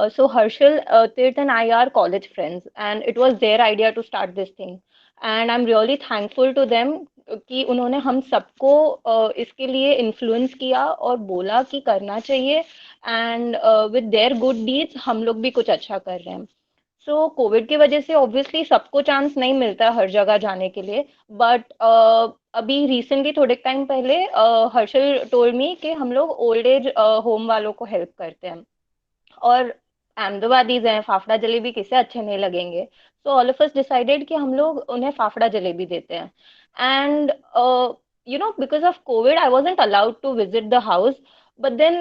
So Harshal, Tirth, and I are college friends, and it was their idea to start this thing. And I'm really thankful to them कि उन्होंने हम सबको इसके लिए influence किया और बोला कि करना चाहिए and with their good deeds हम लोग भी कुछ अच्छा कर रहे हैं. सो कोविड की वजह से ऑब्वियसली सबको चांस नहीं मिलता हर जगह जाने के लिए बट अभी रिसेंटली थोड़े टाइम पहले हर्षल टोल्ड मी कि हम लोग ओल्ड एज होम वालों को हेल्प करते हैं और अहमदाबादीज हैं फाफड़ा जलेबी किसे अच्छे नहीं लगेंगे so all of us decided कि हम लोग उन्हें फाफड़ा जलेबी देते हैं and you know because of covid I wasn't allowed to visit the house but then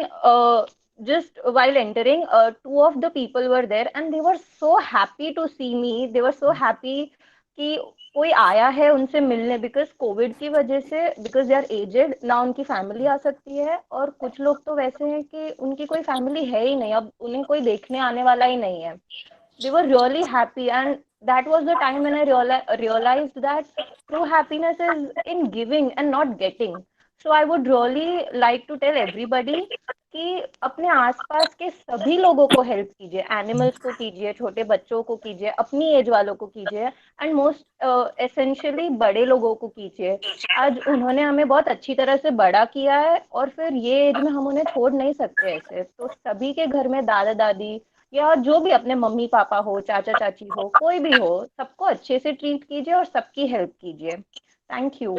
just while entering two of the people were there and they were so happy to see me they were so happy कि कोई आया है उनसे मिलने because Covid की वजह से because they are aged ना उनकी फैमिली आ सकती है और कुछ लोग तो वैसे हैं कि उनकी कोई फैमिली है ही नहीं अब उन्हें कोई देखने आने वाला ही नहीं है they were really happy and that was the time when I realized that true happiness is in giving and not getting so I would really like to tell everybody कि अपने आसपास के सभी लोगों को हेल्प कीजिए एनिमल्स को कीजिए छोटे बच्चों को कीजिए अपनी एज वालों को कीजिए एंड मोस्ट एसेंशियली बड़े लोगों को कीजिए आज उन्होंने हमें बहुत अच्छी तरह से बड़ा किया है और फिर ये एज में हम उन्हें छोड़ नहीं सकते ऐसे तो सभी के घर में दादा दादी या जो भी अपने मम्मी पापा हो चाचा चाची हो कोई भी हो सबको अच्छे से ट्रीट कीजिए और सबकी हेल्प कीजिए thank you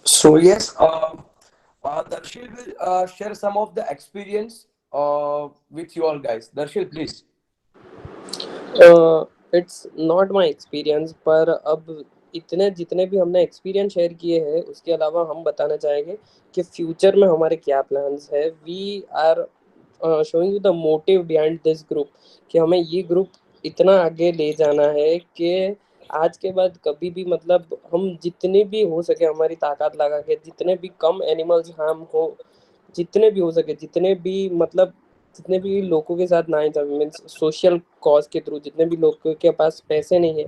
So yes, Darshil will share some of the experience with you all guys. Darshil, please. It's not my experience पर अब इतने जितने भी हमने एक्सपीरियंस शेयर किए हैं उसके अलावा हम बताना चाहेंगे कि फ्यूचर में हमारे क्या प्लान्स है we are showing you the motive behind this group कि हमें ये ग्रुप इतना आगे ले जाना है कि आज के बाद कभी भी मतलब हम जितने भी हो सके हमारी ताकत लगा के जितने भी कम एनिमल्स हार्म हो जितने भी हो सके जितने भी मतलब जितने भी लोगों के साथ ना मीन्स सोशल कॉज के थ्रू जितने भी लोगों के पास पैसे नहीं है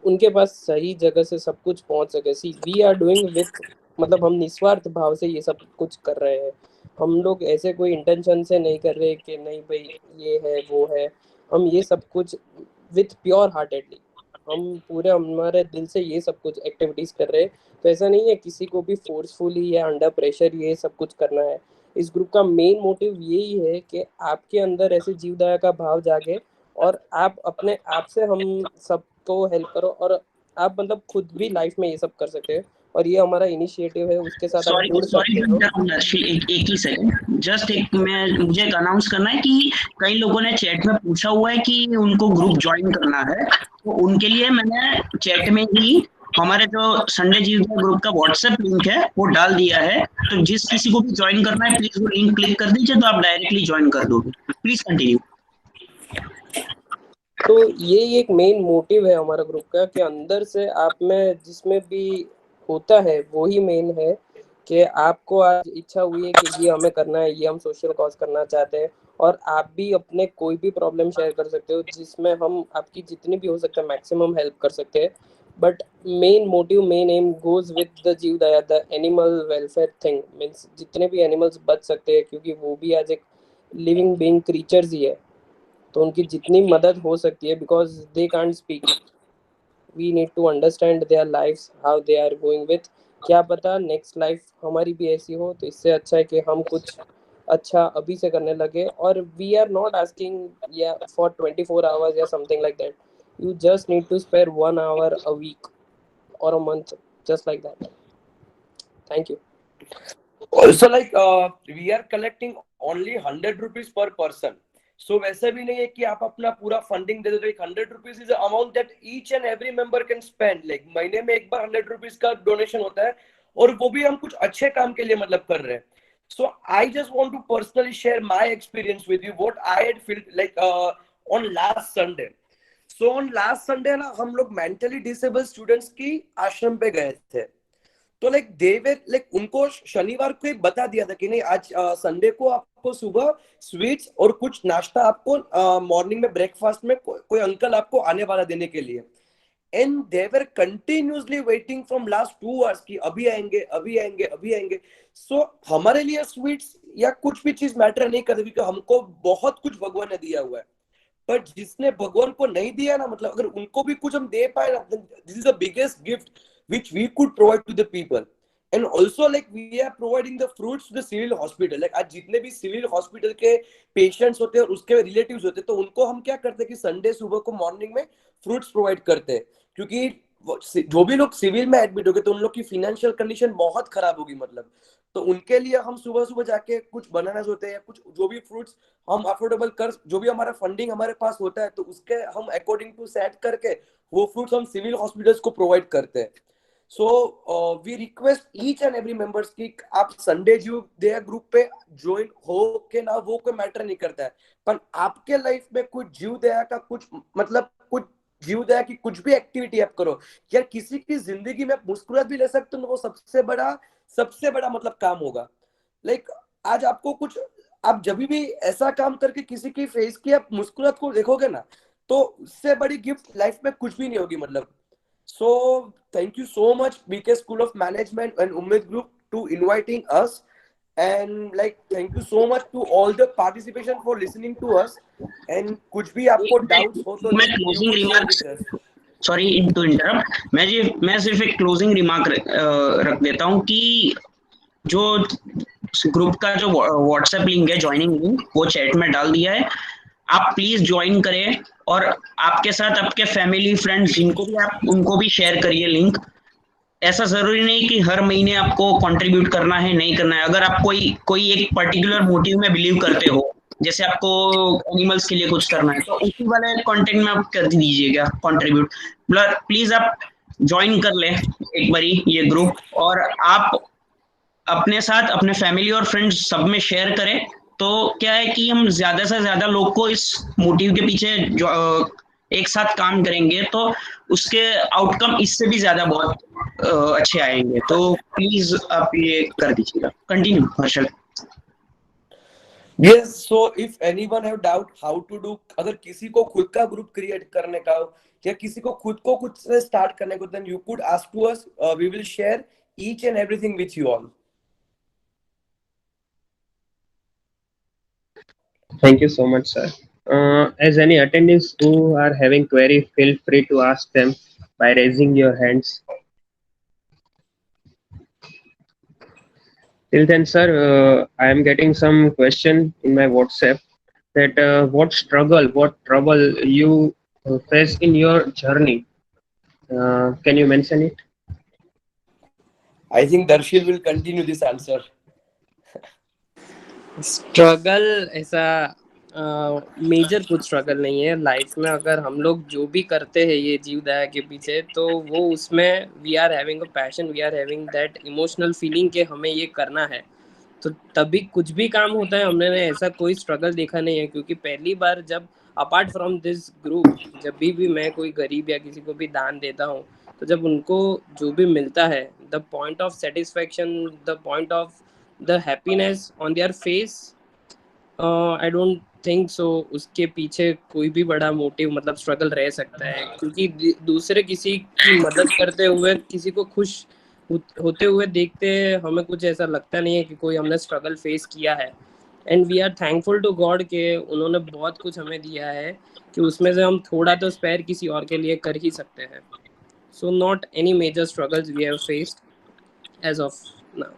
उनके पास सही जगह से सब कुछ पहुंच सके सी वी आर डूइंग विथ मतलब हम निस्वार्थ भाव से ये सब कुछ कर रहे हैं हम लोग ऐसे कोई इंटेंशन से नहीं कर रहे कि नहीं भाई ये है वो है हम ये सब कुछ विथ प्योर हार्टेडली हम पूरे हमारे दिल से ये सब कुछ एक्टिविटीज कर रहे हैं तो ऐसा नहीं है किसी को भी फोर्सफुली या अंडर प्रेशर ये सब कुछ करना है इस ग्रुप का मेन मोटिव यही है कि आपके अंदर ऐसे जीवदया का भाव जागे और आप अपने आप से हम सबको हेल्प करो और आप मतलब खुद भी लाइफ में ये सब कर सकते हैं और ये हमारा इनिशिएटिव है उसके साथ आप जुड़ सकते हो एक ही सेकंड जस्ट एक मुझे एक अनाउंस करना है कि कई लोगों ने चैट में पूछा हुआ है कि उनको ग्रुप ज्वाइन करना है तो उनके लिए मैंने चैट में ही हमारे जो संडे जीवदया ग्रुप का व्हाट्सएप लिंक है वो डाल दिया है तो जिस किसी को भी ज्वाइन करना है प्लीज वो लिंक क्लिक कर दीजिए तो आप डायरेक्टली ज्वाइन कर दोगे प्लीज कंटिन्यू तो ये एक मेन मोटिव है हमारा ग्रुप का कि अंदर से आप में जिसमें भी होता है वो ही मेन है कि आपको आज इच्छा हुई है कि ये हमें करना है ये हम सोशल कॉज करना चाहते हैं और आप भी अपने कोई भी प्रॉब्लम शेयर कर सकते हो जिसमें हम आपकी जितनी भी हो सकता है मैक्सिमम हेल्प कर सकते हैं but main motive main aim goes with the Jivdaya the animal welfare thing means जितने भी एनिमल्स बच सकते हैं क्योंकि वो भी आज एक लिविंग बीइंग क्रीचर्स ही है तो उनकी जितनी मदद हो सकती है because they can't speak we need to understand their lifes how they are going with क्या पता नेक्स्ट लाइफ हमारी भी ऐसी हो तो इससे अच्छा है कि हम कुछ अच्छा अभी से करने लगे और वी आर नॉट आस्किंग या फॉर 24 आवर्स या something like that you just need to spare 1 hour a week or a month just like that thank you Also, like we are collecting only 100 rupees per person. So वैसे भी नहीं है कि आप अपना पूरा funding दे दो 100 rupees is amount that each and every member can spend like महीने में एक बार 100 रुपीज का डोनेशन होता है और वो भी हम कुछ अच्छे काम के लिए मतलब कर रहे हैं so I just want to personally share my experience with you what I had feel like on last Sunday so on last Sunday ना हम लोग मेंटली डिसेबल स्टूडेंट्स की आश्रम पे गए थे तो लाइक देवर लाइक उनको शनिवार को ही बता दिया था कि नहीं आज संडे को आपको सुबह स्वीट्स और कुछ नाश्ता आपको मॉर्निंग में ब्रेकफास्ट में कोई अंकल आपको आने वाला देने के लिए। And they were continuously waiting from last 2 hours कि अभी आएंगे अभी आएंगे अभी आएंगे। सो हमारे लिए स्वीट्स या कुछ भी चीज मैटर नहीं करती क्योंकि हमको बहुत कुछ भगवान ने दिया हुआ है। बट जिसने भगवान को नहीं दिया ना, मतलब अगर उनको भी कुछ हम दे पाए ना, this is the biggest gift which we could provide to the people. And also like we are providing the fruits to the civil hospital. like आज जितने भी सिविल हॉस्पिटल के पेशेंट्स होते हैं और उसके रिलेटिव्स होते हैं, तो उनको हम क्या करते हैं कि संडे सुबह को मॉर्निंग में फ्रूट्स प्रोवाइड करते हैं। क्योंकि जो भी लोग सिविल में एडमिट हो गए तो उन लोग की फाइनेंशियल कंडीशन बहुत खराब होगी, मतलब तो उनके लिए हम सुबह सुबह जाके कुछ बनाना होते हैं या कुछ जो भी फ्रूट्स हम अफोर्डेबल कर, जो भी हमारा फंडिंग हमारे पास होता है तो उसके हम अकॉर्डिंग टू सेट करके वो फ्रूट्स हम सिविल हॉस्पिटल्स को प्रोवाइड करते हैं। So we request each and every members कि आप संडे जीव दया ग्रुप पे ज्वाइन हो के ना, वो कोई मैटर नहीं करता है, पर आपके लाइफ में कुछ जीव दया का कुछ मतलब कुछ जीव दया की कुछ भी एक्टिविटी आप करो यार, किसी की जिंदगी में मुस्कुराहट भी ले सकते हो, वो सबसे बड़ा मतलब काम होगा। लाइक आज आपको कुछ, आप जब भी ऐसा काम करके किसी की फेस की आप मुस्कुराहट को देखोगे ना, तो उससे बड़ी गिफ्ट लाइफ में कुछ भी नहीं होगी, मतलब। So thank you so much BK School of Management and Ummid Group to inviting us, and like thank you so much to all the participation for listening to us, and कुछ भी आपको doubts हो तो मैं closing remarks, sorry to interrupt, मैं सिर्फ एक closing remark रख देता हूँ कि जो ग्रुप का जो व्हाट्सएप लिंक है, ज्वाइनिंग लिंक, वो चैट में डाल दिया है, आप प्लीज ज्वाइन करें और आपके साथ आपके फैमिली फ्रेंड्स जिनको भी आप, उनको भी शेयर करिए लिंक। ऐसा जरूरी नहीं कि हर महीने आपको कंट्रीब्यूट करना है, नहीं करना है। अगर आप कोई एक पर्टिकुलर मोटिव में बिलीव करते हो, जैसे आपको एनिमल्स के लिए कुछ करना है, तो उसी वाले कंटेंट में आप कर दीजिएगा कंट्रीब्यूट। प्लीज आप ज्वाइन कर लें एक बारी ये ग्रुप, और आप अपने साथ अपने फैमिली और फ्रेंड्स सब में शेयर करें। तो क्या है कि हम ज्यादा से ज्यादा लोग को इस मोटिव के पीछे जो एक साथ काम करेंगे तो उसके आउटकम इससे भी ज्यादा बहुत अच्छे आएंगे। तो प्लीज आप ये कर दीजिएगा। Continue Harshal. Yes, so if anyone have doubt how to do, अगर किसी को खुद का ग्रुप क्रिएट करने का हो या किसी को खुद से स्टार्ट करने को, then you could ask to us, we will share each and everything with you all. Thank you so much, sir. As any attendees who are having query, feel free to ask them by raising your hands. Till then, sir, I am getting some question in my WhatsApp that what trouble you face in your journey. Can you mention it? I think Darshil will continue this answer. Struggle ऐसा major कुछ struggle नहीं है life में। अगर हम लोग जो भी करते हैं ये जीव दया के पीछे, तो वो उसमें we are having a passion, we are having that emotional feeling के हमें ये करना है, तो तभी कुछ भी काम होता है। हमने ऐसा कोई स्ट्रगल देखा नहीं है, क्योंकि पहली बार जब अपार्ट फ्रॉम दिस ग्रुप, जब भी मैं कोई गरीब या किसी को भी दान देता हूँ, तो जब उनको जो भी मिलता है, the point of satisfaction, the point of the happiness on their face, I don't think so उसके पीछे कोई भी बड़ा मोटिव मतलब स्ट्रगल रह सकता है। क्योंकि दूसरे किसी की मदद करते हुए, किसी को खुश होते हुए देखते हमें कुछ ऐसा लगता नहीं है कि कोई हमने स्ट्रगल फेस किया है। And we are thankful to God के उन्होंने बहुत कुछ हमें दिया है कि उसमें से हम थोड़ा तो स्पेयर किसी और के लिए कर ही सकते हैं। So not any major struggles we have faced as of now,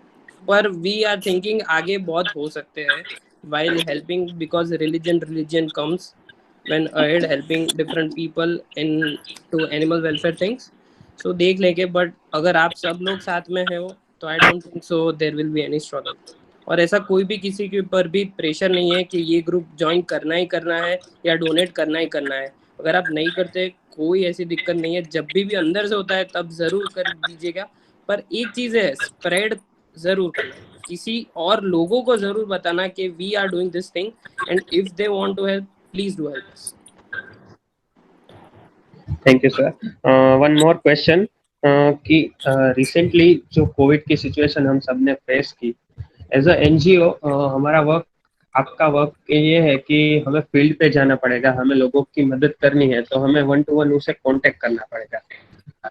पर वी आर थिंकिंग आगे बहुत हो सकते हैं while helping, because religion comes when ahead, helping different people in to animal welfare things. So देख लेंगे, but अगर आप सब लोग साथ में हो तो I don't think so there will be any struggle। और ऐसा कोई भी किसी के ऊपर भी प्रेशर नहीं है कि ये ग्रुप ज्वाइन करना ही करना है या डोनेट करना ही करना है। अगर आप नहीं करते कोई ऐसी दिक्कत नहीं है, जब भी अंदर से होता है तब जरूर कर दीजिएगा। पर एक चीज़ है, स्प्रेड जरूर करना, किसी और लोगों को जरूर बताना कि we are doing this thing, and if they want to help, please do help us. Thank you, sir. One more question. कि रिसेंटली जो कोविड की सिचुएशन हम सब ने फेस की, एज अ एनजीओ हमारा वर्क, आपका वर्क ये है कि हमें फील्ड पे जाना पड़ेगा, हमें लोगों की मदद करनी है, तो हमें 1-to-1 उसे कांटेक्ट करना पड़ेगा।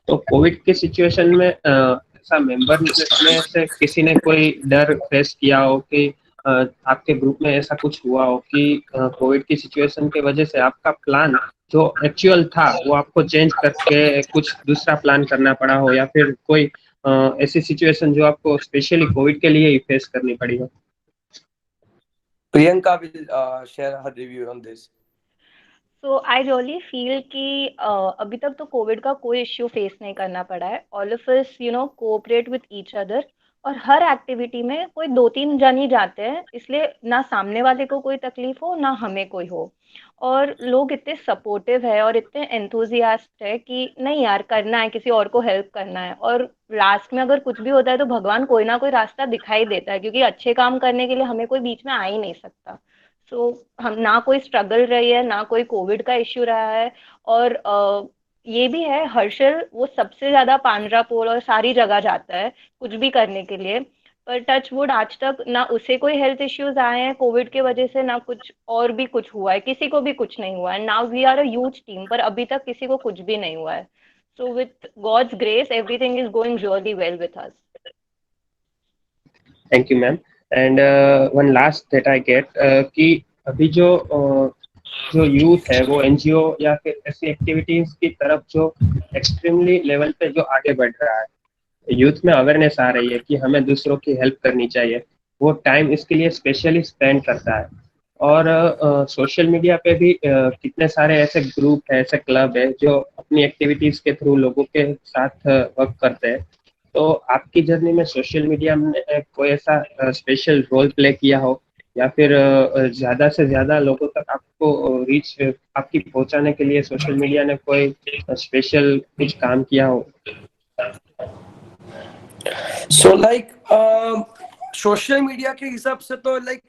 तो कोविड की सिचुएशन में ऐसा मेंबर में से किसी ने कोई डर फेस किया हो कि आपके ग्रुप में ऐसा कुछ हुआ हो कि कोविड की सिचुएशन की वजह से आपका प्लान जो एक्चुअल था वो आपको चेंज करके कुछ दूसरा प्लान करना पड़ा हो, या फिर कोई ऐसी सिचुएशन जो आपको स्पेशली कोविड के लिए ही फेस करनी पड़ी हो? Priyanka will share her review on this. So I really feel कि अभी तक तो कोविड का कोई इश्यू फेस नहीं करना पड़ा है। All of us cooperate with each other, और हर एक्टिविटी में कोई 2-3 जन ही जाते हैं, इसलिए ना सामने वाले को कोई तकलीफ हो ना हमें कोई हो। और लोग इतने सपोर्टिव है और इतने एंथुजियास्ट है कि नहीं यार करना है, किसी और को हेल्प करना है, और लास्ट में अगर कुछ भी होता है तो भगवान कोई ना कोई रास्ता दिखाई देता है, क्योंकि अच्छे काम करने के लिए हमें कोई बीच में आ ही नहीं सकता। सो हम ना कोई स्ट्रगल रही है, ना कोई कोविड का इश्यू रहा है। और ये भी है, हर्षल वो सबसे ज्यादा पांजरापोल और सारी जगह जाता है कुछ भी करने के लिए, पर टच वुड आज तक ना उसे कोई हेल्थ इश्यूज आए हैं कोविड के वजह से, ना कुछ और भी कुछ हुआ है, किसी को भी कुछ नहीं हुआ है। Now we are a huge team, पर अभी तक किसी को कुछ भी नहीं हुआ है। So with God's grace everything is going really well with us. Thank you ma'am. And one last that I get कि अभी जो यूथ है वो एनजीओ या फिर ऐसी एक्टिविटीज की तरफ जो एक्सट्रीमली लेवल पे जो आगे बढ़ रहा है, यूथ में अवेयरनेस आ रही है कि हमें दूसरों की हेल्प करनी चाहिए, वो टाइम इसके लिए स्पेशली स्पेंड करता है। और सोशल मीडिया पे भी कितने सारे ऐसे ग्रुप है, ऐसे क्लब है जो अपनी एक्टिविटीज के थ्रू लोगों के साथ वर्क करते हैं। तो आपकी जर्नी में सोशल मीडिया में कोई ऐसा स्पेशल रोल प्ले किया हो, या फिर ज्यादा से ज्यादा लोगों तक आपको रीच आपकी पहुंचाने के लिए सोशल मीडिया ने कोई स्पेशल कुछ काम किया हो? So like सोशल मीडिया के हिसाब से तो लाइक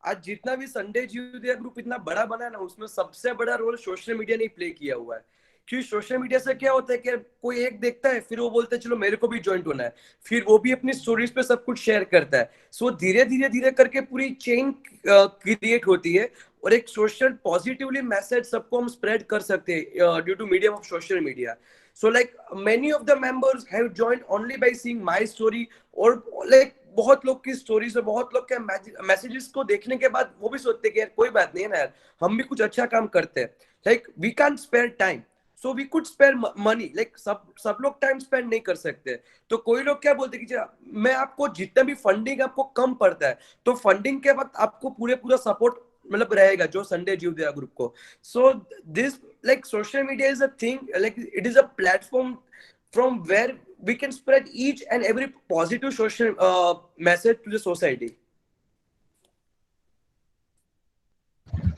आज जितना भी संडे जीवदया ग्रुप इतना बड़ा बना है ना, उसमें सबसे बड़ा रोल सोशल मीडिया ने प्ले किया हुआ है। क्योंकि सोशल मीडिया से क्या होता है कि कोई एक देखता है, फिर वो बोलता है चलो मेरे को भी ज्वाइंट होना है, फिर वो भी अपनी स्टोरीज पे सब कुछ शेयर करता है। सो धीरे धीरे धीरे करके पूरी चेन क्रिएट होती है, और एक सोशल पॉजिटिवली मैसेज सबको हम स्प्रेड कर सकते हैं due to medium of social media. So like many of the members have joined only by seeing my story, और like बहुत लोग की स्टोरीज और बहुत लोग के मैसेजेस को देखने के बाद वो भी सोचते हैं कि यार कोई बात नहीं है ना यार, हम भी कुछ अच्छा काम करते हैं। Like we can spare time, so we could spare money. Like सब लोग टाइम स्पेंड नहीं कर सकते, तो कोई लोग क्या बोलते हैं कि मैं आपको जितना भी फंडिंग आपको कम पड़ता है, तो फंडिंग के वक्त आपको पूरा सपोर्ट मतलब रहेगा जो संडे जीवदया ग्रुप को। So this like social media is a thing, like it is a platform from where we can spread each and every positive social message to the society.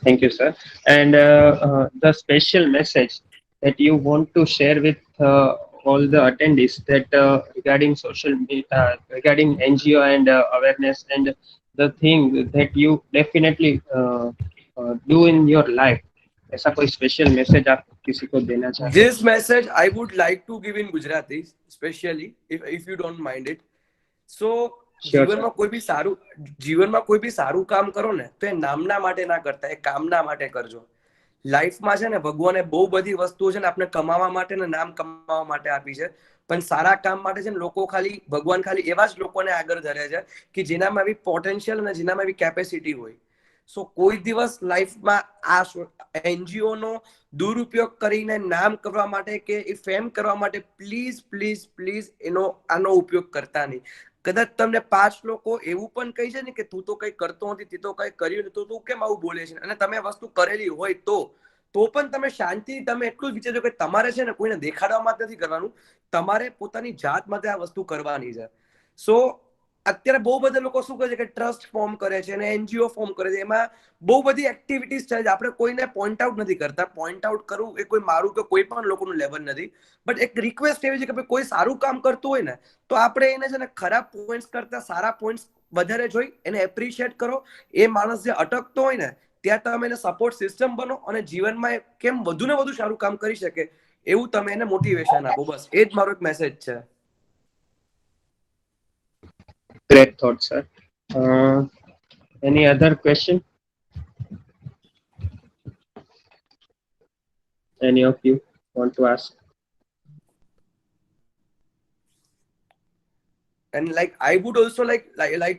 Thank you, sir. And the special message that you want to share with all the attendees that regarding social media, regarding NGO and awareness, and the thing that you definitely do in your life, ऐसा कोई special message आप किसी को देना चाहते हैं? This message I would like to give in Gujarati, especially if you don't mind it. So જીવનમાં કોઈ બી સારું કામ કરો ને તો એ નામના માટે ના કરતા, એ કામના માટે કરજો। લાઈફમાં છે ને ભગવાને બહુ બધી વસ્તુઓ છે ને આપણે કમાવા માટે ને નામ કમાવા માટે આપી છે, પણ સારા કામ માટે છે ને લોકો ખાલી ભગવાન ખાલી એવા જ લોકોને આગળ ધરે છે કે જેનામાં એવી પોટેન્શિયલ અને જેનામાં એવી કેપેસિટી હોય। સો કોઈ દિવસ લાઈફમાં આ એનજીઓ નો દુરુપયોગ કરીને નામ કરવા માટે કે એ ફેમ કરવા માટે પ્લીઝ પ્લીઝ પ્લીઝ આનો ઉપયોગ કરતા નહીં। કદાચ તમને 5 લોકો એવું પણ કહી છે ને કે તું તો કઈ કરતો નથી, તે તો કઈ કર્યું નથી, તો તું કેમ આવું બોલે છે, અને તમે વસ્તુ કરેલી હોય તો પણ તમે શાંતિ તમે એટલું જ વિચારજો કે તમારે છે ને કોઈને દેખાડવા માટે નથી કરવાનું, તમારે પોતાની જાત માટે આ વસ્તુ કરવાની છે। સો અત્યારે બહુ બધા લોકો શું કરે છે કે ટ્રસ્ટ ફોર્મ કરે છે અને એનજીઓ ફોર્મ કરે છે, એમાં બહુ બધી એક્ટિવિટીઝ છે, આપણે કોઈને પોઈન્ટ આઉટ નથી કરતા। પોઈન્ટ આઉટ કરવું એ કોઈ મારું કે કોઈ પણ લોકોનું લેવલ નથી, બટ એક રિક્વેસ્ટ એવી છે કે કોઈ સારું કામ કરતું હોય ને તો આપણે એને છે ને ખરાબ પોઈન્ટ્સ કરતા સારા પોઈન્ટ્સ વધારે જોઈ એને એપ્રિશિએટ કરો। એ માણસ જે અટકતો હોય ને ત્યાં તમે એને સપોર્ટ સિસ્ટમ બનો અને જીવનમાં કેમ વધુ ને વધુ સારું કામ કરી શકે એવું તમે એને મોટિવેશન આપો. બસ એ જ મારો એક મેસેજ છે. Great thought, sir. Any other question? Any of you want to ask? And like I would also like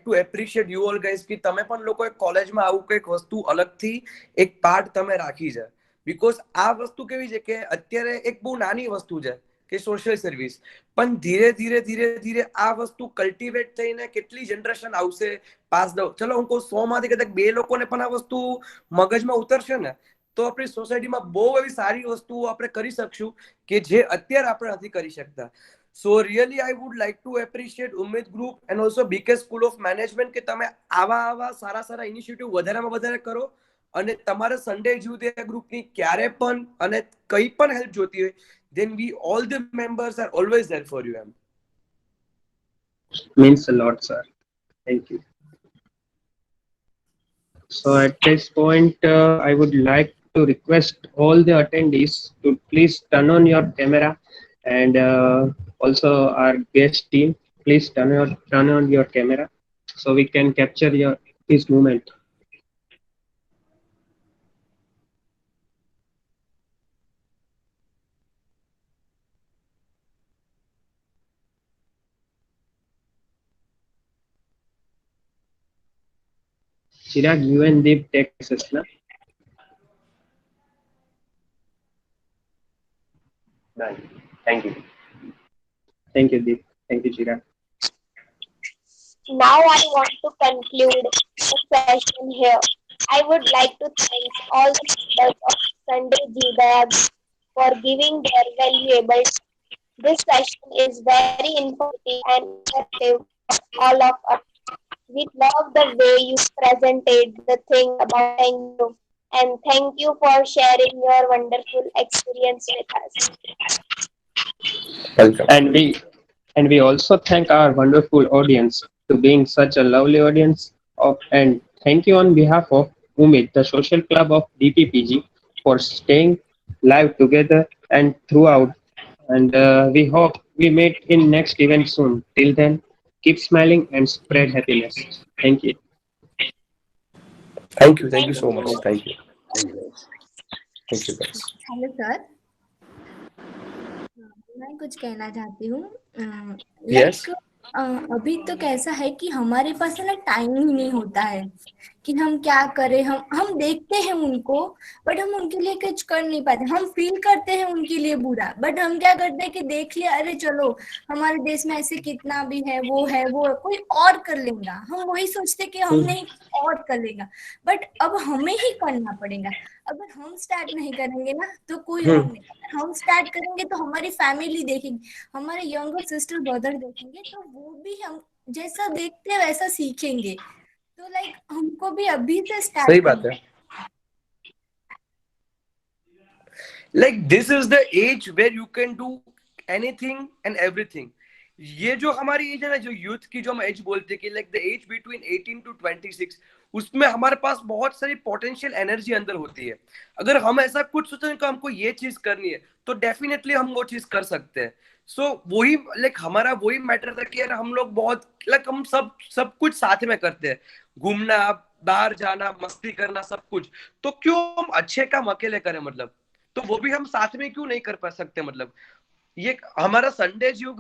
to appreciate you all guys કે તમે પણ લોકોએ કોલેજમાં આવું કંઈક વસ્તુ અલગથી એક પાર્ટ તમે રાખી છે. બીકોઝ આ વસ્તુ કેવી છે કે અત્યારે એક બહુ નાની વસ્તુ છે કે સોશિયલ સર્વિસ, પણ ધીરે ધીરે ધીરે ધીરે આ વસ્તુ કલ્ટિવેટ થઈને કેટલી જનરેશન આવશે પાસ આઉટ. ચલો હું કહું 100 માંથી કદાચ 2 લોકોને પણ આ વસ્તુ મગજમાં ઉતરશે ને તો આપણી સોસાયટીમાં બહુ એવી સારી વસ્તુઓ આપણે કરી શકશું કે જે અત્યારે આપણે નથી કરી શકતા. So really I would like to appreciate Ummid Group and also BK School of Management કે તમે આવા સારા ઇનિશિયેટિવ વધારેમાં વધારે કરો અને તમારે સન્ડે જ્યુથ ગ્રુપની ક્યારે પણ અને કંઈ પણ હેલ્પ જોતી હોય then we all the members are always there for you. Means a lot, sir. Thank you. So at this point, I would like to request all the attendees to please turn on your camera, and also our guest team, please turn on your camera so we can capture this moment. Chirag, you and Deep take access, na? Done. Thank you. Thank you, Deep. Thank you, Chirag. Now I want to conclude the session here. I would like to thank all the members of Sunday Judaya for giving their valuable time. This session is very informative and effective for all of us. We love the way you presented the thing about thank you, and thank you for sharing your wonderful experience with us. Welcome. And we also thank our wonderful audience to being such a lovely audience and thank you on behalf of Umid, the social club of DPPG, for staying live together and throughout. And we hope we meet in next event soon. Till then, keep smiling and spread happiness. Thank you. Thank you so much. Thank you guys. Hello sir, मैं कुछ कहना चाहती हूँ। Yes. अभी तो कैसा है कि हमारे पास है ना टाइम ही नहीं होता है कि हम क्या करें। हम देखते हैं उनको, बट हम उनके लिए कुछ कर नहीं पाते। हम फील करते हैं उनके लिए बुरा, बट हम क्या करते हैं कि देख लिया, अरे चलो हमारे देश में ऐसे कितना भी है, वो कोई और कर लेगा। हम वही सोचते कि हम नहीं और कर लेगा, बट अब हमें ही करना पड़ेगा। अगर हम स्टार्ट नहीं करेंगे ना तो कोई और नहीं। अगर हम स्टार्ट करेंगे तो हमारी फैमिली देखेगी, हमारे यंगर सिस्टर ब्रदर देखेंगे, तो वो भी हम जैसा देखते हैं वैसा सीखेंगे। तो लाइक हमको भी अभी से स्टार्ट सही बात है. Like this is the age where you can do anything and everything. ये जो हमारी एज है ना, जो यूथ की जो हम एज बोलते हैं कि like the age between 18 to 26, उसमें हमारे पास बहुत सारी पोटेंशियल एनर्जी अंदर होती है. अगर हम ऐसा कुछ सोचें कि हमको ये चीज करनी है तो डेफिनेटली हम वो चीज कर सकते हैं. सो वही लाइक हमारा वही मैटर था कि यार हम लोग बहुत लाइक हम सब कुछ साथ में करते हैं, घूमना, बाहर जाना, मस्ती करना, सब कुछ. तो क्यों हम अच्छे काम अकेले करें? मतलब तो वो भी हम साथ में क्यों नहीं कर पा सकते? मतलब ये हमारा संडे ज्यू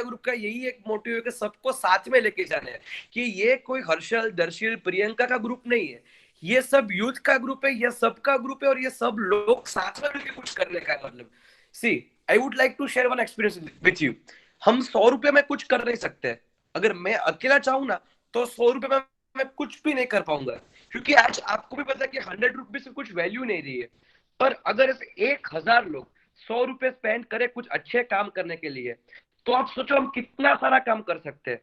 ग्रुप का यही एक मोटिव है कि सबको साथ में लेके जाना है. कि ये कोई हर्षल, दर्शिल, प्रियंका का ग्रुप नहीं है, ये सब यूथ का ग्रुप है, ये सबका ग्रुप है और ये सब लोग साथ में मिलकर कुछ करने का है. मतलब see I would like to share one experience with you. हम 100 रुपए में कुछ कर नहीं सकते. अगर मैं अकेला चाहूँ ना तो 100 रुपए में मैं कुछ भी नहीं कर पाऊंगा, क्योंकि आज आपको भी पता है कि 100 रुपीज से कुछ वैल्यू नहीं रही है. पर अगर ऐसे 1000 लोग 100 रुपए स्पेंड करे कुछ अच्छे काम करने के लिए, तो आप सोचो हम कितना सारा काम कर सकते हैं.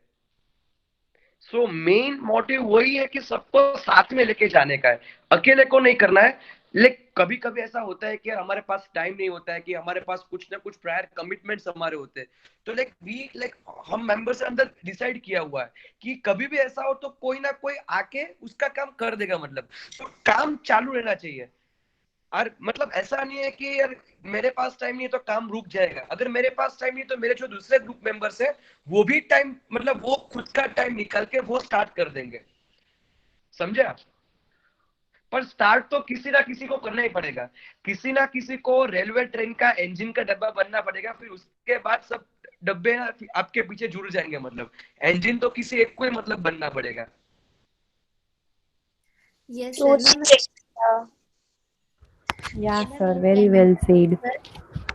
सो मेन मोटिव वही है कि सबको साथ में लेके जाने का है, अकेले को नहीं करना है. लेकिन कभी कभी ऐसा होता है कि हमारे पास टाइम नहीं होता है, कि हमारे पास कुछ ना कुछ प्रायर कमिटमेंट्स हमारे होते हैं. तो हम मेंबर्स के अंदर डिसाइड किया हुआ है कि कभी भी ऐसा हो तो कोई ना कोई आके उसका काम कर देगा. मतलब तो काम चालू रहना चाहिए. और मतलब ऐसा नहीं है कि यार मेरे पास टाइम नहीं है तो काम रुक जाएगा, अगर मेरे पास टाइम नहीं है तो मेरे जो दूसरे ग्रुप मेंबर्स है वो भी टाइम मतलब वो खुद का टाइम निकाल के वो स्टार्ट कर देंगे, समझे आप? पर स्टार्ट तो किसी ना किसी को करना ही पड़ेगा, किसी ना किसी को रेलवे ट्रेन का इंजन का डब्बा बनना पड़ेगा, फिर उसके बाद सब डब्बे ना आपके पीछे जुड़ जाएंगे, मतलब इंजन तो किसी एक को ही मतलब बनना पड़ेगा। Yes, So, sir. No, Yeah, sir, very well said.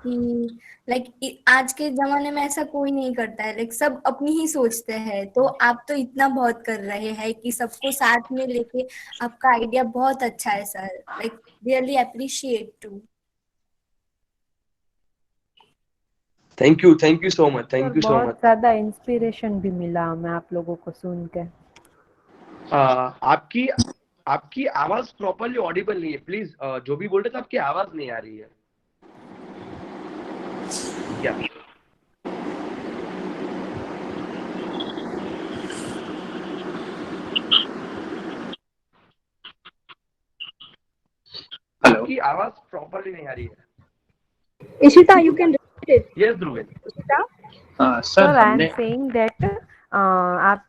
कि लाइक आज के जमाने में ऐसा कोई नहीं करता है, लाइक सब अपनी ही सोचते हैं, तो आप तो इतना बहुत कर रहे हैं कि सबको साथ में लेके आपका आइडिया बहुत अच्छा है sir, like really appreciate to. Thank you so much, sir thank you so बहुत मच। ज्यादा इंस्पिरेशन भी मिला हमें आप लोगों को सुन के। आपकी आपकी आवाज प्रॉपरली ऑडिबल नहीं है, प्लीज जो भी बोल रहे थे आपकी आवाज नहीं आ रही है। या हेलो आपकी आवाज प्रॉपरली नहीं आ रही है। Ishita, you can repeat it. Yes Dhruven. Ishita? Sir sir I am हमने सेइंग दैट आप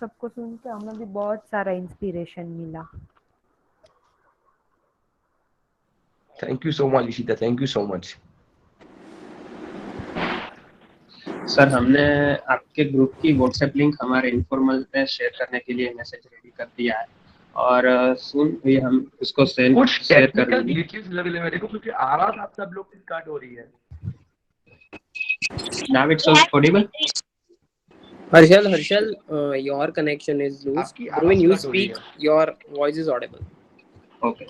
सबको सुन के हमें भी बहुत सारा इंस्पिरेशन मिला। Thank you so much Ishita, thank you so much. Sir हमने आपके ग्रुप की व्हाट्सएप लिंक हमारे इनफॉर्मल में शेयर करने के लिए मैसेज रेडी कर दिया है और सुन भी हम उसको कुछ शेयर कर टेक्निकल देंगे। ग्लिचेस लग रहे हैं मेरे को, क्योंकि आवाज आप सब लोग की कट हो रही है। Now it's Audible. Harshal, your connection is loose. आपकी When आवाज you कट हो रही speak, है। your voice is audible. Okay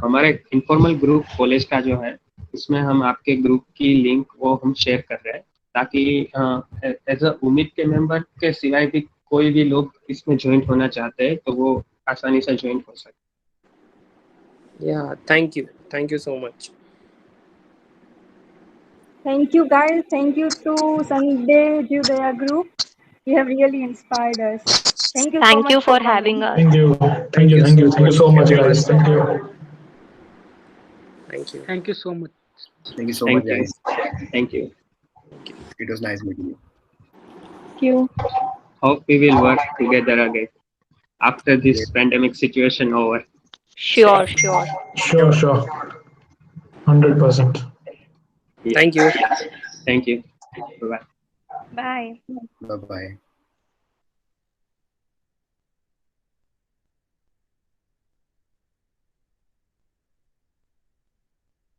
हमारे इनफॉर्मल ग्रुप कॉलेज का जो है इसमें हम आपके ग्रुप की लिंक वो हम शेयर कर रहे हैं ताकि एज अ उम्मीद के मेंबर के सिवाय भी कोई भी लोग इसमें ज्वाइन होना चाहते हैं तो वो आसानी से ज्वाइन हो सकते। Yeah, thank you so much. Thank you, guys. Thank you to Sunday Judaya Group. You have really inspired us. Thank you so Thank much you for for coming. having us. Thank you. Thank you. Thank you. Thank you so much, guys. Thank you. Thank you. Thank you so much. Thank you so Thank much, you. guys. Thank you. It was nice meeting you. Thank you. Hope we will work together again after this pandemic situation over. Sure. Sure. 100%. Yeah. Thank you. Thank you. Bye. Bye. Bye bye.